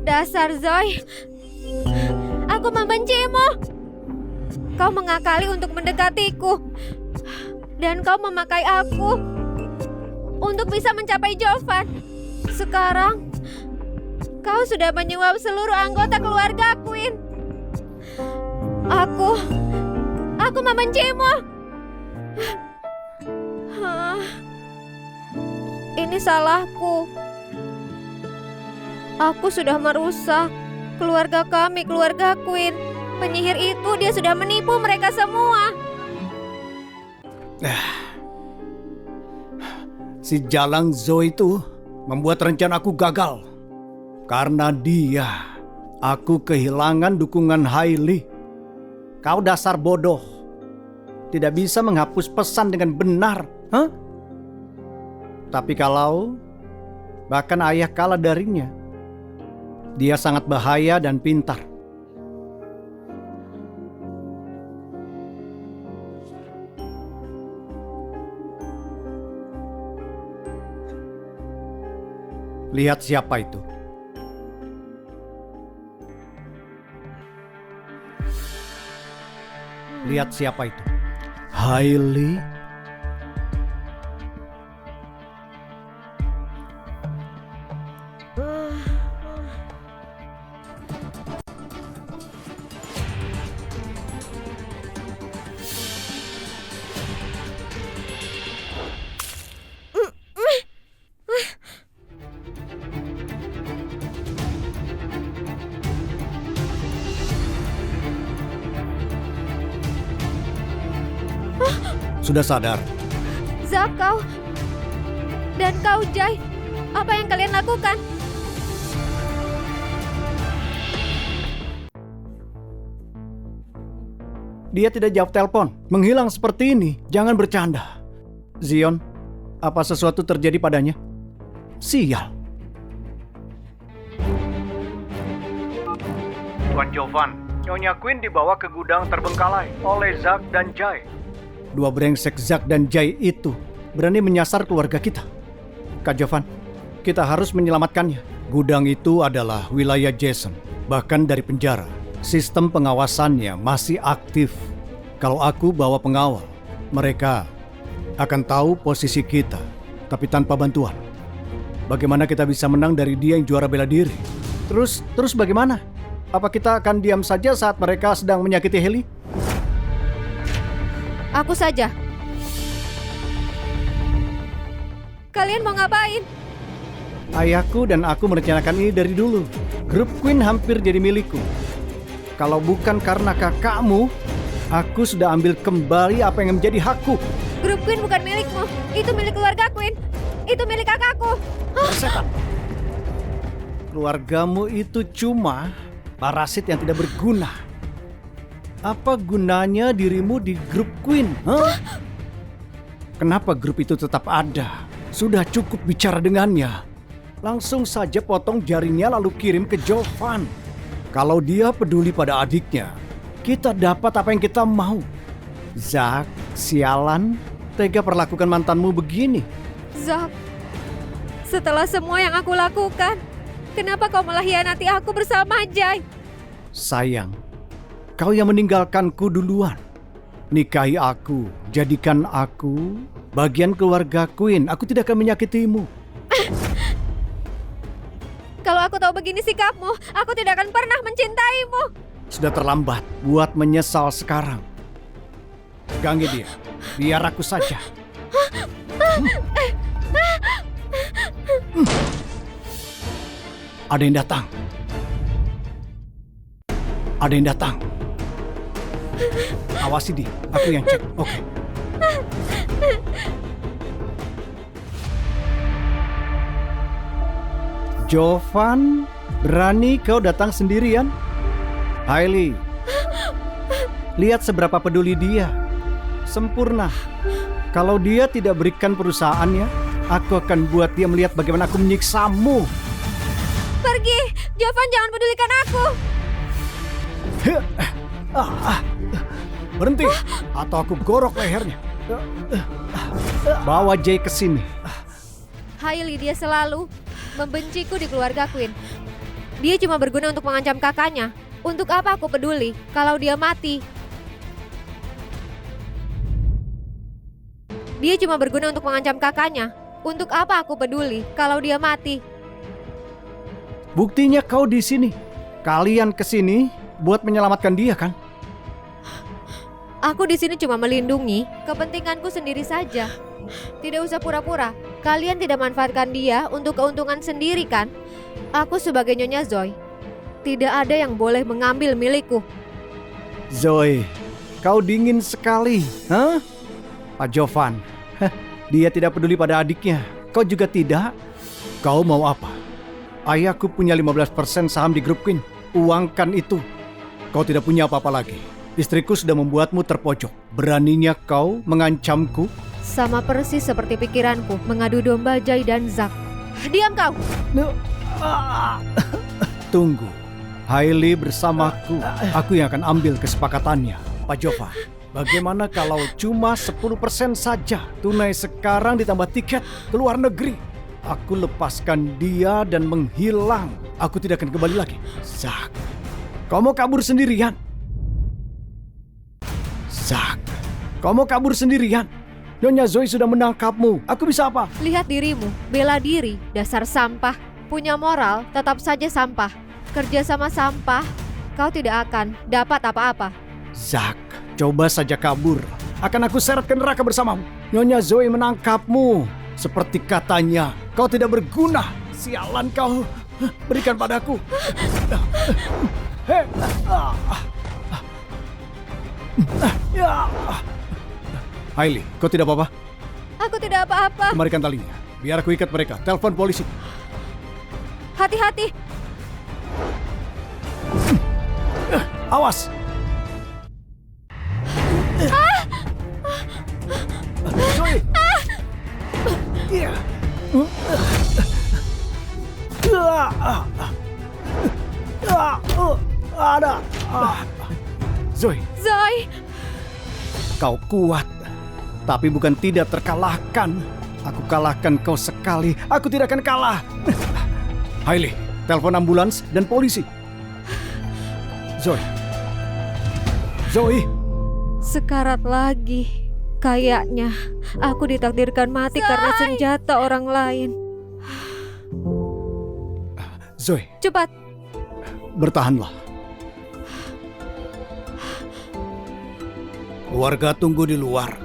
Dasar Zoe, aku membencimu. Kau mengakali untuk mendekatiku, dan kau memakai aku untuk bisa mencapai Jovan. Sekarang, kau sudah menyuap seluruh anggota keluarga Queen. Aku membencimu. Ini salahku. Aku sudah merusak keluarga kami, keluarga Queen. Penyihir itu dia sudah menipu mereka semua. Si Jalang Zoe itu membuat rencana aku gagal. Karena dia, aku kehilangan dukungan Hailey. Kau dasar bodoh. Tidak bisa menghapus pesan dengan benar. Tapi kalau bahkan ayah kalah darinya, dia sangat bahaya dan pintar. Lihat siapa itu. Lihat siapa itu. Hailey. Sudah sadar? Zak, kau dan kau Jai, apa yang kalian lakukan? Dia tidak jawab telepon, menghilang seperti ini. Jangan bercanda. Zion, apa sesuatu terjadi padanya? Sial. Tuan Jovan, Nyonya Queen dibawa ke gudang terbengkalai oleh Zack dan Jai. Dua brengsek Zack dan Jai itu berani menyasar keluarga kita. Kak Jovan, kita harus menyelamatkannya. Gudang itu adalah wilayah Jason. Bahkan dari penjara, sistem pengawasannya masih aktif. Kalau aku bawa pengawal, mereka akan tahu posisi kita, tapi tanpa bantuan. Bagaimana kita bisa menang dari dia yang juara bela diri? Terus bagaimana? Apa kita akan diam saja saat mereka sedang menyakiti Hailey? Aku saja. Kalian mau ngapain? Ayahku dan aku merencanakan ini dari dulu. Grup Queen hampir jadi milikku. Kalau bukan karena kakakmu, aku sudah ambil kembali apa yang menjadi hakku. Grup Queen bukan milikmu. Itu milik keluarga Queen. Itu milik kakakku. Setan. Keluargamu itu cuma parasit yang tidak berguna. Apa gunanya dirimu di grup Queen? Kenapa grup itu tetap ada? Sudah cukup bicara dengannya. Langsung saja potong jarinya lalu kirim ke Jovan. Kalau dia peduli pada adiknya, kita dapat apa yang kita mau. Zack, sialan, tega perlakukan mantanmu begini. Zack, setelah semua yang aku lakukan, kenapa kau malah hianati aku bersama Jai? Sayang, kau yang meninggalkanku duluan. Nikahi aku, jadikan aku bagian keluarga Queen. Aku tidak akan menyakitimu. Kalau aku tahu begini sikapmu, aku tidak akan pernah mencintaimu. Sudah terlambat buat menyesal sekarang. Ganggu dia, biar aku saja. Ada yang datang. Ada yang datang. Awasi dia, aku yang cek. Oke. Jovan, berani kau datang sendirian? Hailey, lihat seberapa peduli dia. Sempurna. Kalau dia tidak berikan perusahaannya, aku akan buat dia melihat bagaimana aku menyiksamu. Pergi, Jovan, jangan pedulikan aku. Berhenti, atau aku gorok lehernya. Bawa Jay ke sini. Hailey, dia selalu membenciku di keluarga Queen. Dia cuma berguna untuk mengancam kakaknya. Untuk apa aku peduli kalau dia mati? Dia cuma berguna untuk mengancam kakaknya. Untuk apa aku peduli kalau dia mati? Buktinya kau di sini. Kalian ke sini buat menyelamatkan dia, kan? Aku di sini cuma melindungi kepentinganku sendiri saja. Tidak usah pura-pura. Kalian tidak manfaatkan dia untuk keuntungan sendiri, kan? Aku sebagai Nyonya Zoe, tidak ada yang boleh mengambil milikku. Zoe, kau dingin sekali, hah? Pak Jovan, dia tidak peduli pada adiknya. Kau juga tidak? Kau mau apa? Ayahku punya 15% saham di grup Queen. Uangkan itu. Kau tidak punya apa-apa lagi. Istriku sudah membuatmu terpojok. Beraninya kau mengancamku? Sama persis seperti pikiranku mengadu domba Jay dan Zack. Diam kau! Tunggu. Hailey bersamaku. Aku yang akan ambil kesepakatannya. Pak Jovan, bagaimana kalau cuma 10% saja? Tunai sekarang ditambah tiket ke luar negeri. Aku lepaskan dia dan menghilang. Aku tidak akan kembali lagi. Zack, kau mau kabur sendirian? Zack, kau mau kabur sendirian? Nyonya Zoe sudah menangkapmu. Aku bisa apa? Lihat dirimu, bela diri, dasar sampah. Punya moral, tetap saja sampah. Kerja sama sampah, kau tidak akan dapat apa-apa. Zack, coba saja kabur. Akan aku seret ke neraka bersamamu. Nyonya Zoe menangkapmu. Seperti katanya, kau tidak berguna. Sialan kau. Berikan padaku. Hailey, kau tidak apa-apa? Aku tidak apa-apa. Kemarikan talinya. Biar aku ikat mereka. Telepon polisi. Hati-hati. Awas. Zoe. Iya. Ada. Zoe, Zoe, kau kuat. Tapi bukan tidak terkalahkan. Aku kalahkan kau sekali. Aku tidak akan kalah. Hailey, telepon ambulans dan polisi. Zoe. Zoe. sekarat lagi. Kayaknya aku ditakdirkan mati karena senjata orang lain. Zoe, Cepat, bertahanlah. Keluarga tunggu di luar.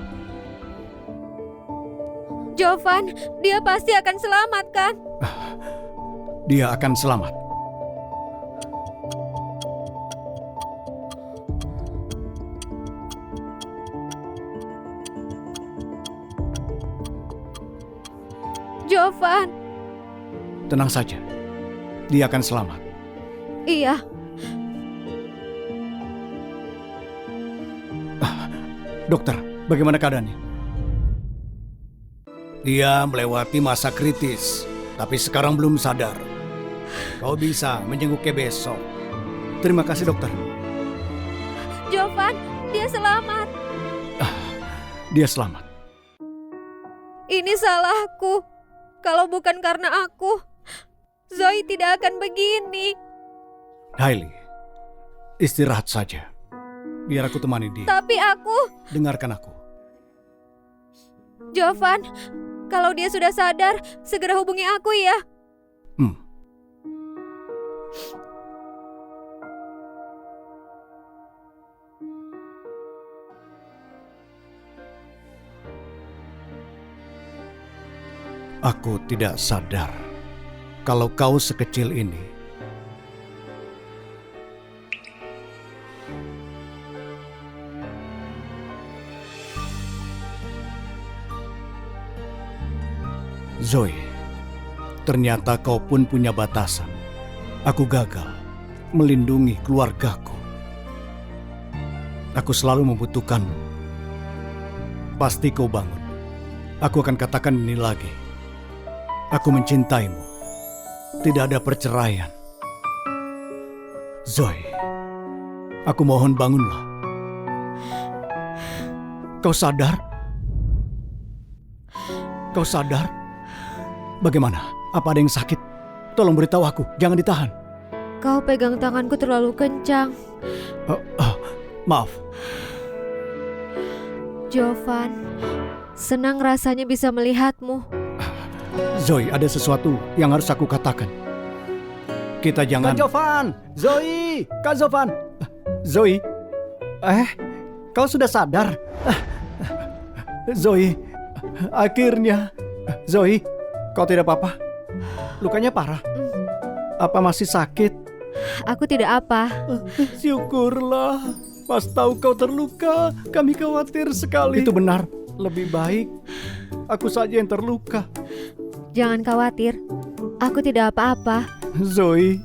Jovan, dia pasti akan selamat kan? Dia akan selamat. Jovan, Tenang saja. Dia akan selamat. iya. Dokter, bagaimana keadaannya? Dia melewati masa kritis, tapi sekarang belum sadar. Kau bisa menjenguknya besok. Terima kasih, dokter. Jovan, dia selamat. Dia selamat. Ini salahku. Kalau bukan karena aku, Zoe tidak akan begini. Hailey, istirahat saja. Biar aku temani dia. Tapi aku, Dengarkan aku. Jovan, kalau dia sudah sadar, segera hubungi aku ya. Aku tidak sadar kalau kau sekecil ini. Zoe, Ternyata kau pun punya batasan. Aku gagal melindungi keluargaku. Aku selalu membutuhkanmu. Pasti kau bangun. Aku akan katakan ini lagi. Aku mencintaimu. Tidak ada perceraian. Zoe, aku mohon bangunlah. Kau sadar? Kau sadar? Bagaimana? Apa ada yang sakit? Tolong beritahu aku, jangan ditahan. Kau pegang tanganku terlalu kencang. Maaf. Jovan, senang rasanya bisa melihatmu. Zoe, ada sesuatu yang harus aku katakan. Kita jangan... Kak Jovan! Zoe! Kak Jovan! Zoe? Kau sudah sadar? Zoe, akhirnya. Zoe, kau tidak apa-apa? Lukanya parah? Apa masih sakit? Aku tidak apa. Syukurlah. Pas tahu kau terluka, kami khawatir sekali. Itu benar. Lebih baik aku saja yang terluka. Jangan khawatir, aku tidak apa-apa. Zoe,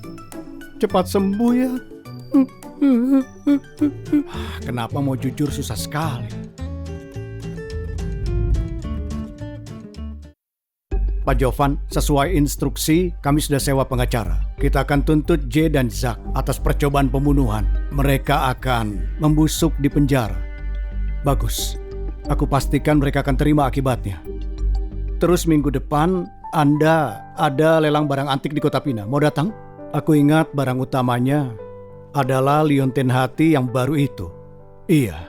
cepat sembuh ya. Kenapa mau jujur susah sekali. Pak Jovan, sesuai instruksi, kami sudah sewa pengacara. Kita akan tuntut J dan Zak atas percobaan pembunuhan. Mereka akan membusuk di penjara. Bagus. Aku pastikan mereka akan terima akibatnya. Terus minggu depan, Anda ada lelang barang antik di Kota Pina. Mau datang? Aku ingat barang utamanya adalah liontin hati yang baru itu. Iya.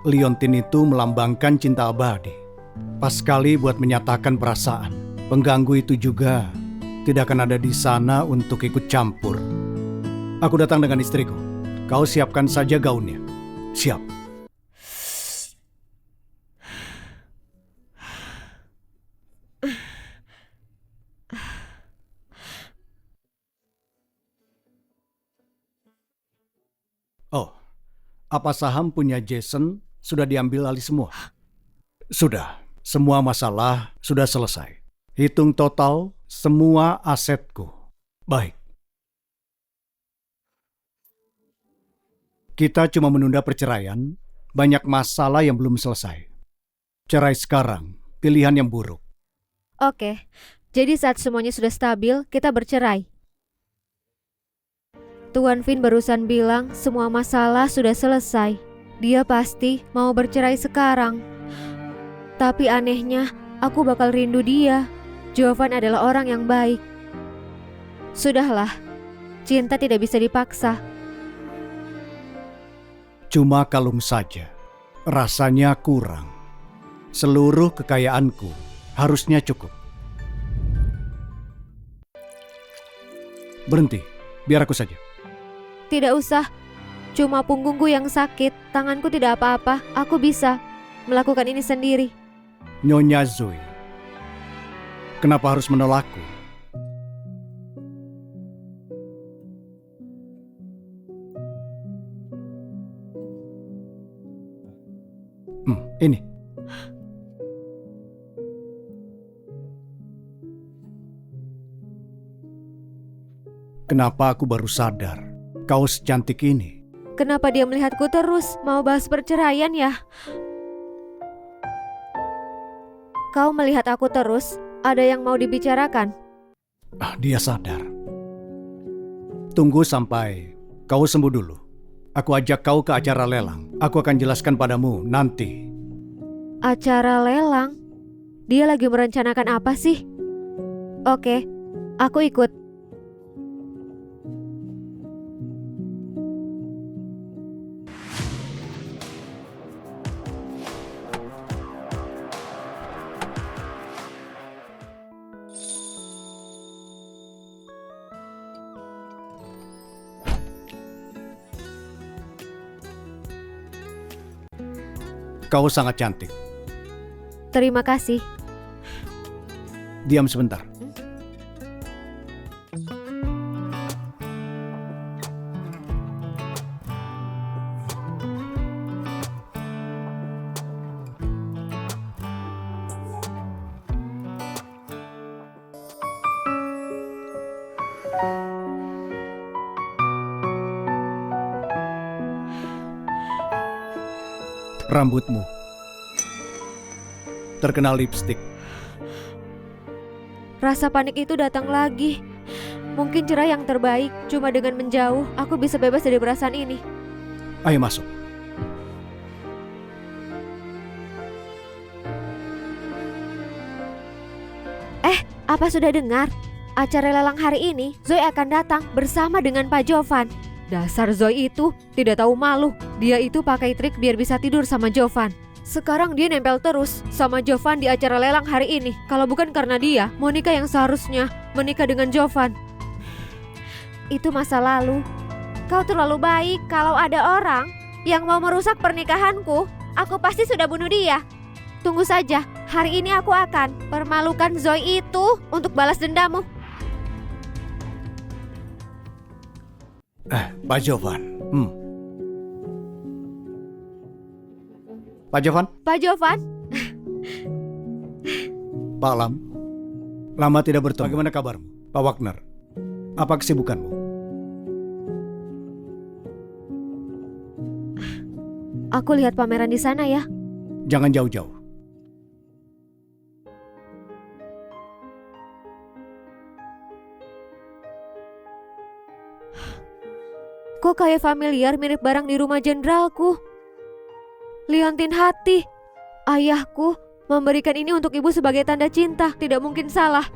Liontin itu melambangkan cinta abadi. Pas sekali buat menyatakan perasaan. Pengganggu itu juga tidak akan ada di sana untuk ikut campur. Aku datang dengan istriku. Kau siapkan saja gaunnya. Siap. Oh, apa saham punya Jason sudah diambil alih semua? Sudah. Semua masalah sudah selesai. Hitung total semua asetku. Baik. Kita cuma menunda perceraian. Banyak masalah yang belum selesai. Cerai sekarang, pilihan yang buruk. Oke, jadi saat semuanya sudah stabil, kita bercerai. Tuan Finn barusan bilang semua masalah sudah selesai. Dia pasti mau bercerai sekarang. Tapi anehnya, aku bakal rindu dia. Jovan adalah orang yang baik. Sudahlah, cinta tidak bisa dipaksa. Cuma kalung saja. Rasanya kurang. Seluruh kekayaanku harusnya cukup. Berhenti, biar aku saja. Tidak usah, cuma punggungku yang sakit. Tanganku tidak apa-apa, aku bisa melakukan ini sendiri. Nyonya Zoe, kenapa harus menolakku? Ini. Kenapa aku baru sadar kau secantik ini? Kenapa dia melihatku terus? Mau bahas perceraian ya? Kau melihat aku terus, ada yang mau dibicarakan? Dia sadar. Tunggu sampai kau sembuh dulu. Aku ajak kau ke acara lelang. Aku akan jelaskan padamu nanti. Acara lelang? Dia lagi merencanakan apa sih? Oke, aku ikut. Kau sangat cantik. Terima kasih. Diam sebentar. Rambutmu terkena lipstik. Rasa panik itu datang lagi. Mungkin cara yang terbaik cuma dengan menjauh, aku bisa bebas dari perasaan ini. Ayo masuk. Apa sudah dengar? Acara lelang hari ini, Zoe akan datang bersama dengan Pak Jovan. Dasar Zoe itu tidak tahu malu. Dia itu pakai trik biar bisa tidur sama Jovan. Sekarang dia nempel terus sama Jovan di acara lelang hari ini. Kalau bukan karena dia, Monica yang seharusnya menikah dengan Jovan. Itu masa lalu. Kau terlalu baik. Kalau ada orang yang mau merusak pernikahanku, aku pasti sudah bunuh dia. Tunggu saja, hari ini aku akan permalukan Zoe itu untuk balas dendammu. Pak Jovan. Pak Jovan? Pak Jovan? Pak Alam. Lama tidak bertemu. Bagaimana kabarmu? Pak Wagner. Apa kesibukanmu? Aku lihat pameran di sana ya. Jangan jauh-jauh. Kok kayak familiar mirip barang di rumah jenderalku. Liontin hati. Ayahku memberikan ini untuk ibu sebagai tanda cinta. Tidak mungkin salah.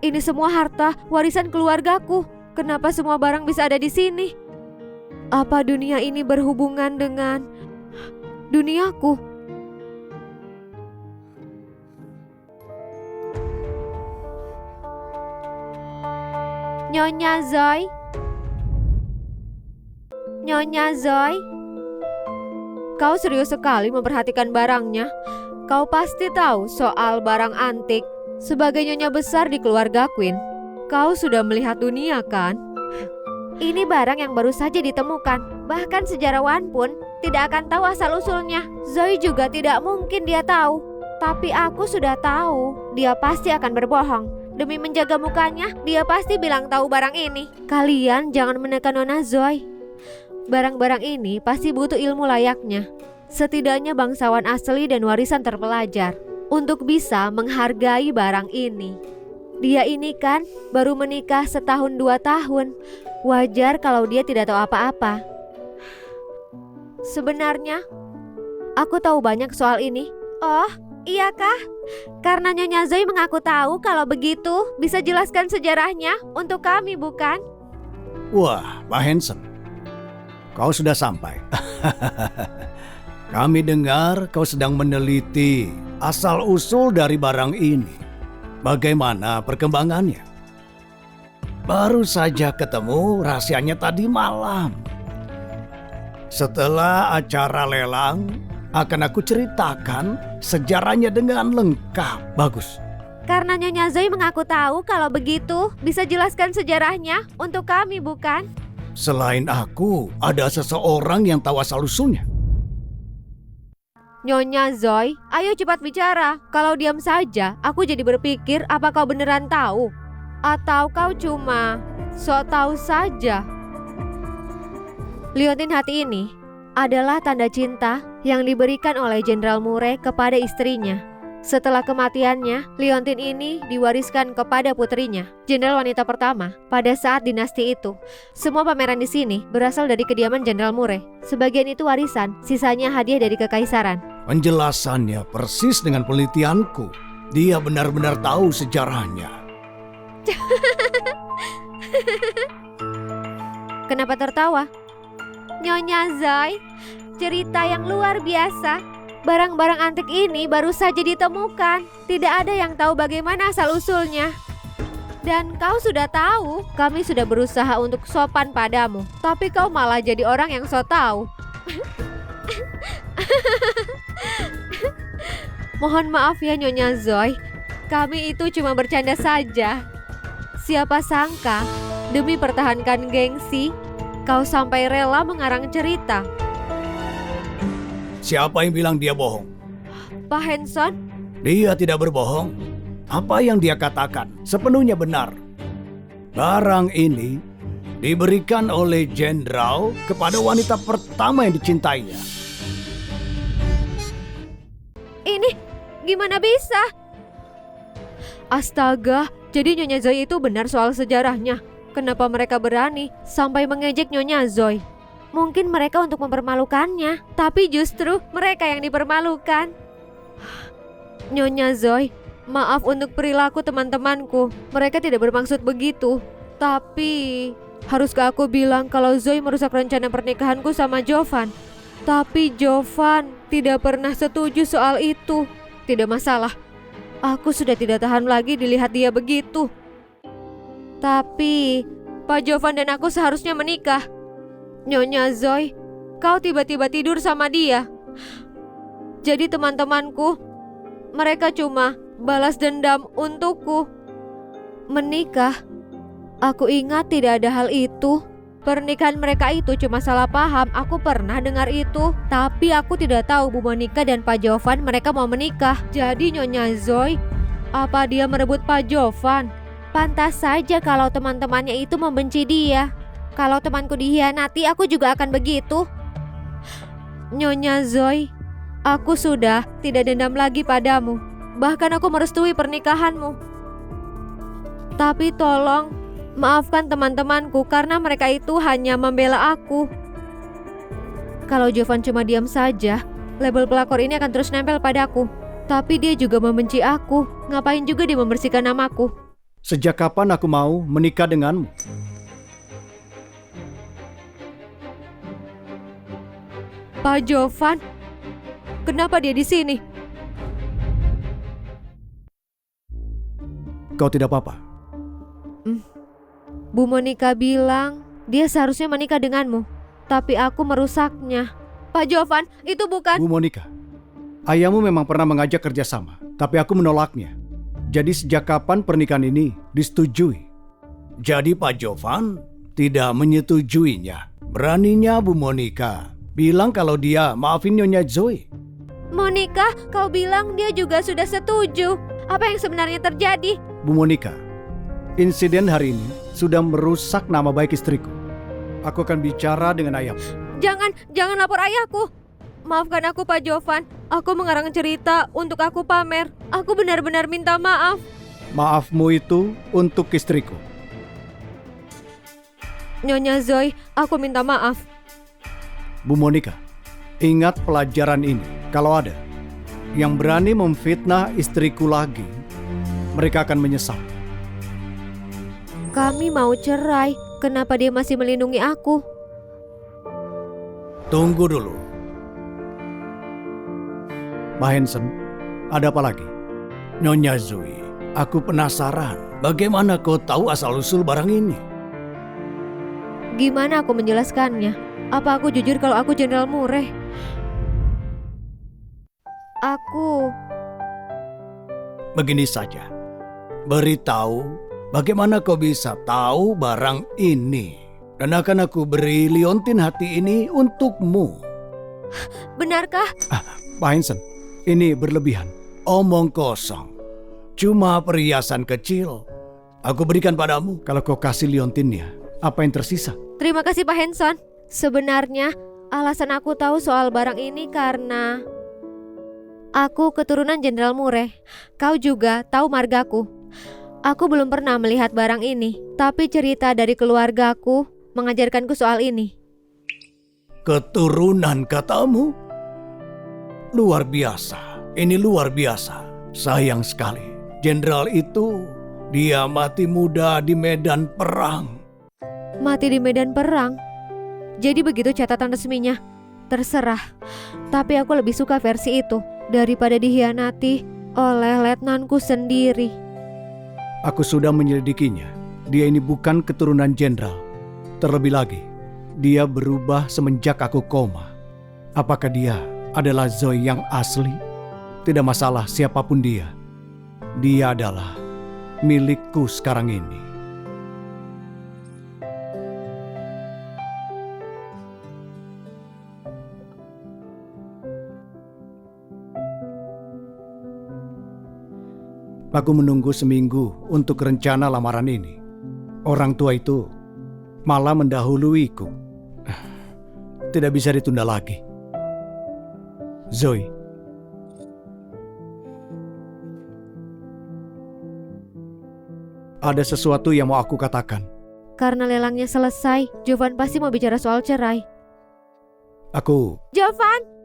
Ini semua harta warisan keluargaku. Kenapa semua barang bisa ada di sini? Apa dunia ini berhubungan dengan duniaku? Nyonya Zoe? Nyonya Zoe? Kau serius sekali memperhatikan barangnya. Kau pasti tahu soal barang antik. Sebagai nyonya besar di keluarga Queen, kau sudah melihat dunia kan? Ini barang yang baru saja ditemukan. Bahkan sejarawan pun tidak akan tahu asal-usulnya. Zoe juga tidak mungkin dia tahu. Tapi aku sudah tahu, dia pasti akan berbohong. Demi menjaga mukanya, dia pasti bilang tahu barang ini. Kalian jangan menekan Nona Zoe. Barang-barang ini pasti butuh ilmu layaknya. Setidaknya bangsawan asli dan warisan terpelajar untuk bisa menghargai barang ini. Dia ini kan baru menikah setahun 2 tahun. Wajar kalau dia tidak tahu apa-apa. Sebenarnya aku tahu banyak soal ini. Oh, iyakah? Karena Nyonya Zoe mengaku tahu. Kalau begitu bisa jelaskan sejarahnya untuk kami, bukan? Wah, Pak Hansen. Kau sudah sampai. Kami dengar kau sedang meneliti asal-usul dari barang ini. Bagaimana perkembangannya? Baru saja ketemu rahasianya tadi malam. Setelah acara lelang, akan aku ceritakan sejarahnya dengan lengkap. Bagus. Karena Nyonya Zoe mengaku tahu. Kalau begitu bisa jelaskan sejarahnya untuk kami, bukan? Selain aku, ada seseorang yang tahu asal-usulnya. Nyonya Zoe, ayo cepat bicara. Kalau diam saja, aku jadi berpikir apa kau beneran tahu? Atau kau cuma sok tahu saja? Liontin hati ini adalah tanda cinta yang diberikan oleh Jenderal Murray kepada istrinya. Setelah kematiannya, liontin ini diwariskan kepada putrinya, jenderal wanita pertama pada saat dinasti itu. Semua pameran di sini berasal dari kediaman Jenderal Murray. Sebagian itu warisan, sisanya hadiah dari kekaisaran. Penjelasannya persis dengan penelitianku. Dia benar-benar tahu sejarahnya. Kenapa tertawa? Nyonya Zoe, cerita yang luar biasa. Barang-barang antik ini baru saja ditemukan. Tidak ada yang tahu bagaimana asal-usulnya. Dan kau sudah tahu, kami sudah berusaha untuk sopan padamu. Tapi kau malah jadi orang yang so tahu. Mohon maaf ya Nyonya Zoe. Kami itu cuma bercanda saja. Siapa sangka, demi pertahankan gengsi, kau sampai rela mengarang cerita. Siapa yang bilang dia bohong? Pak Hansen? Dia tidak berbohong. Apa yang dia katakan sepenuhnya benar. Barang ini diberikan oleh jenderal kepada wanita pertama yang dicintainya. Ini gimana bisa? Astaga, jadi Nyonya Zoe itu benar soal sejarahnya. Kenapa mereka berani sampai mengejek Nyonya Zoe? Mungkin mereka untuk mempermalukannya, tapi justru mereka yang dipermalukan. Nyonya Zoe, maaf untuk perilaku teman-temanku. Mereka tidak bermaksud begitu. Tapi, haruskah aku bilang kalau Zoe merusak rencana pernikahanku sama Jovan? Tapi Jovan tidak pernah setuju soal itu. Tidak masalah. Aku sudah tidak tahan lagi dilihat dia begitu. Tapi, Pak Jovan dan aku seharusnya menikah. Nyonya Zoe, kau tiba-tiba tidur sama dia. Jadi teman-temanku, mereka cuma balas dendam untukku. Menikah? Aku ingat tidak ada hal itu. Pernikahan mereka itu cuma salah paham. Aku pernah dengar itu. Tapi aku tidak tahu Bu Monica dan Pak Jovan mereka mau menikah. Jadi Nyonya Zoe, apa dia merebut Pak Jovan? Pantas saja kalau teman-temannya itu membenci dia. Kalau temanku dikhianati, aku juga akan begitu. Nyonya Zoe, aku sudah tidak dendam lagi padamu. Bahkan aku merestui pernikahanmu. Tapi tolong, maafkan teman-temanku karena mereka itu hanya membela aku. Kalau Jovan cuma diam saja, label pelakor ini akan terus nempel padaku. Tapi dia juga membenci aku. Ngapain juga dia membersihkan namaku? Sejak kapan aku mau menikah denganmu? Pak Jovan, kenapa dia di sini? Kau tidak apa-apa? Bu Monica bilang dia seharusnya menikah denganmu, tapi aku merusaknya. Pak Jovan, itu bukan... Bu Monica, ayahmu memang pernah mengajak kerjasama, tapi aku menolaknya. Jadi sejak kapan pernikahan ini disetujui? Jadi Pak Jovan tidak menyetujuinya. Beraninya Bu Monica bilang kalau dia maafin Nyonya Zoe. Monica, kau bilang dia juga sudah setuju. Apa yang sebenarnya terjadi? Bu Monica, insiden hari ini sudah merusak nama baik istriku. Aku akan bicara dengan ayahmu. Jangan lapor ayahku. Maafkan aku Pak Jovan. Aku mengarang cerita untuk aku pamer. Aku benar-benar minta maaf. Maafmu itu untuk istriku. Nyonya Zoe, aku minta maaf. Bu Monica, ingat pelajaran ini. Kalau ada yang berani memfitnah istriku lagi, mereka akan menyesal. Kami mau cerai. Kenapa dia masih melindungi aku? Tunggu dulu. Pak Hansen, ada apa lagi? Nyonya Zoe, aku penasaran. Bagaimana kau tahu asal-usul barang ini? Gimana aku menjelaskannya? Apa aku jujur kalau aku Jenderal Murray? Aku... Begini saja. Beritahu bagaimana kau bisa tahu barang ini. Dan akan aku beri liontin hati ini untukmu. Benarkah? Pak Hansen, ini berlebihan. Omong kosong. Cuma perhiasan kecil. Aku berikan padamu. Kalau kau kasih liontinnya, apa yang tersisa? Terima kasih Pak Hanson. Sebenarnya alasan aku tahu soal barang ini karena aku keturunan Jenderal Murray. Kau juga tahu margaku. Aku belum pernah melihat barang ini, tapi cerita dari keluargaku mengajarkanku soal ini. Keturunan katamu? Luar biasa. Ini luar biasa. Sayang sekali. Jenderal itu, dia mati muda di medan perang. Mati di medan perang? Jadi begitu catatan resminya? Terserah. Tapi aku lebih suka versi itu daripada dikhianati oleh letnanku sendiri. Aku sudah menyelidikinya. Dia ini bukan keturunan jenderal. Terlebih lagi, dia berubah semenjak aku koma. Apakah dia adalah Zoe yang asli? Tidak masalah siapapun dia. Dia adalah milikku sekarang ini. Aku menunggu seminggu untuk rencana lamaran ini. Orang tua itu malah mendahuluiku. Tidak bisa ditunda lagi. Zoe. Ada sesuatu yang mau aku katakan. Karena lelangnya selesai, Jovan pasti mau bicara soal cerai. Aku... Jovan!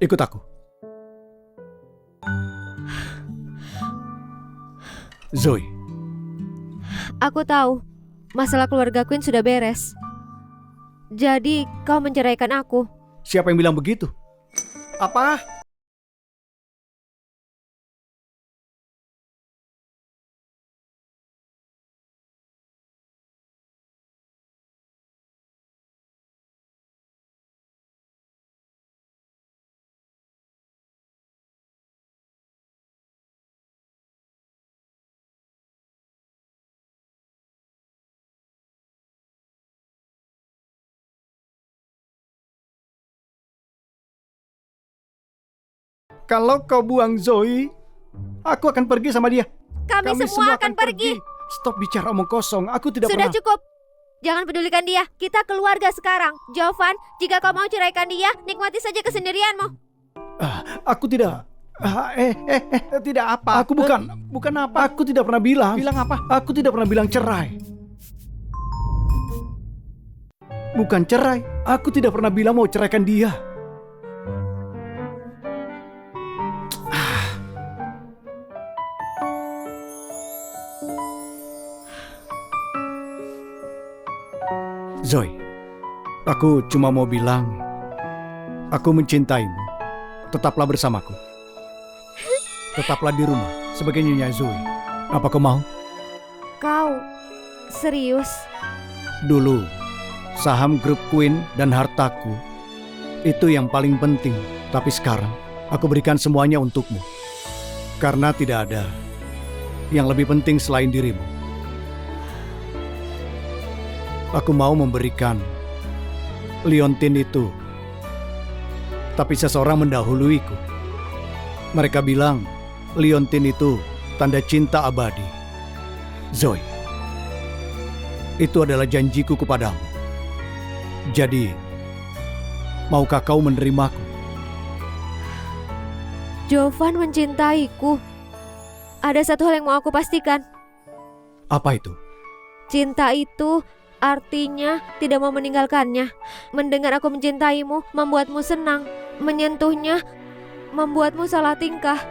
Ikut aku. Zoe. Aku tahu, masalah keluarga Queen sudah beres. Jadi, kau menceraikan aku. Siapa yang bilang begitu? Apa? Kalau kau buang Zoe, aku akan pergi sama dia. Kami semua akan pergi. Stop bicara omong kosong. Aku tidak Sudah pernah... cukup. Jangan pedulikan dia. Kita keluarga sekarang. Jovan, jika kau mau ceraikan dia, nikmati saja kesendirianmu. Aku tidak... tidak apa. Aku bukan apa. Aku tidak pernah bilang. Bilang apa? Aku tidak pernah bilang cerai. Bukan cerai. Aku tidak pernah bilang mau ceraikan dia. Zoe, aku cuma mau bilang, aku mencintaimu. Tetaplah bersamaku. Tetaplah di rumah sebagai Nyonya Zoe. Apa kau mau? Kau serius? Dulu, saham grup Queen dan hartaku itu yang paling penting. Tapi sekarang, aku berikan semuanya untukmu. Karena tidak ada yang lebih penting selain dirimu. Aku mau memberikan liontin itu. Tapi seseorang mendahuluiku. Mereka bilang liontin itu tanda cinta abadi. Zoe, itu adalah janjiku kepadamu. Jadi, maukah kau menerimaku? Jovan mencintaiku. Ada satu hal yang mau aku pastikan. Apa itu? Cinta itu artinya tidak mau meninggalkannya. Mendengar aku mencintaimu membuatmu senang. Menyentuhnya membuatmu salah tingkah.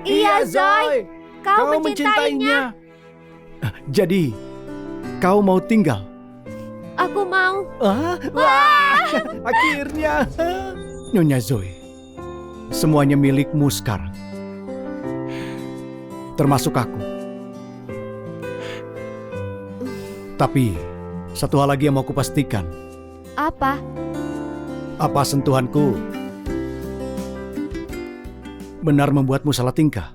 Iya, Zoe, kau mencintainya. Jadi, kau mau tinggal? Aku mau. Akhirnya. Nyonya Zoe, semuanya milikmu sekarang. Termasuk aku. Tapi, satu hal lagi yang mau kupastikan. Apa? Apa sentuhanku benar membuatmu salah tingkah?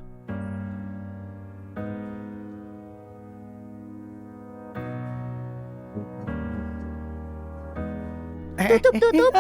Tutup.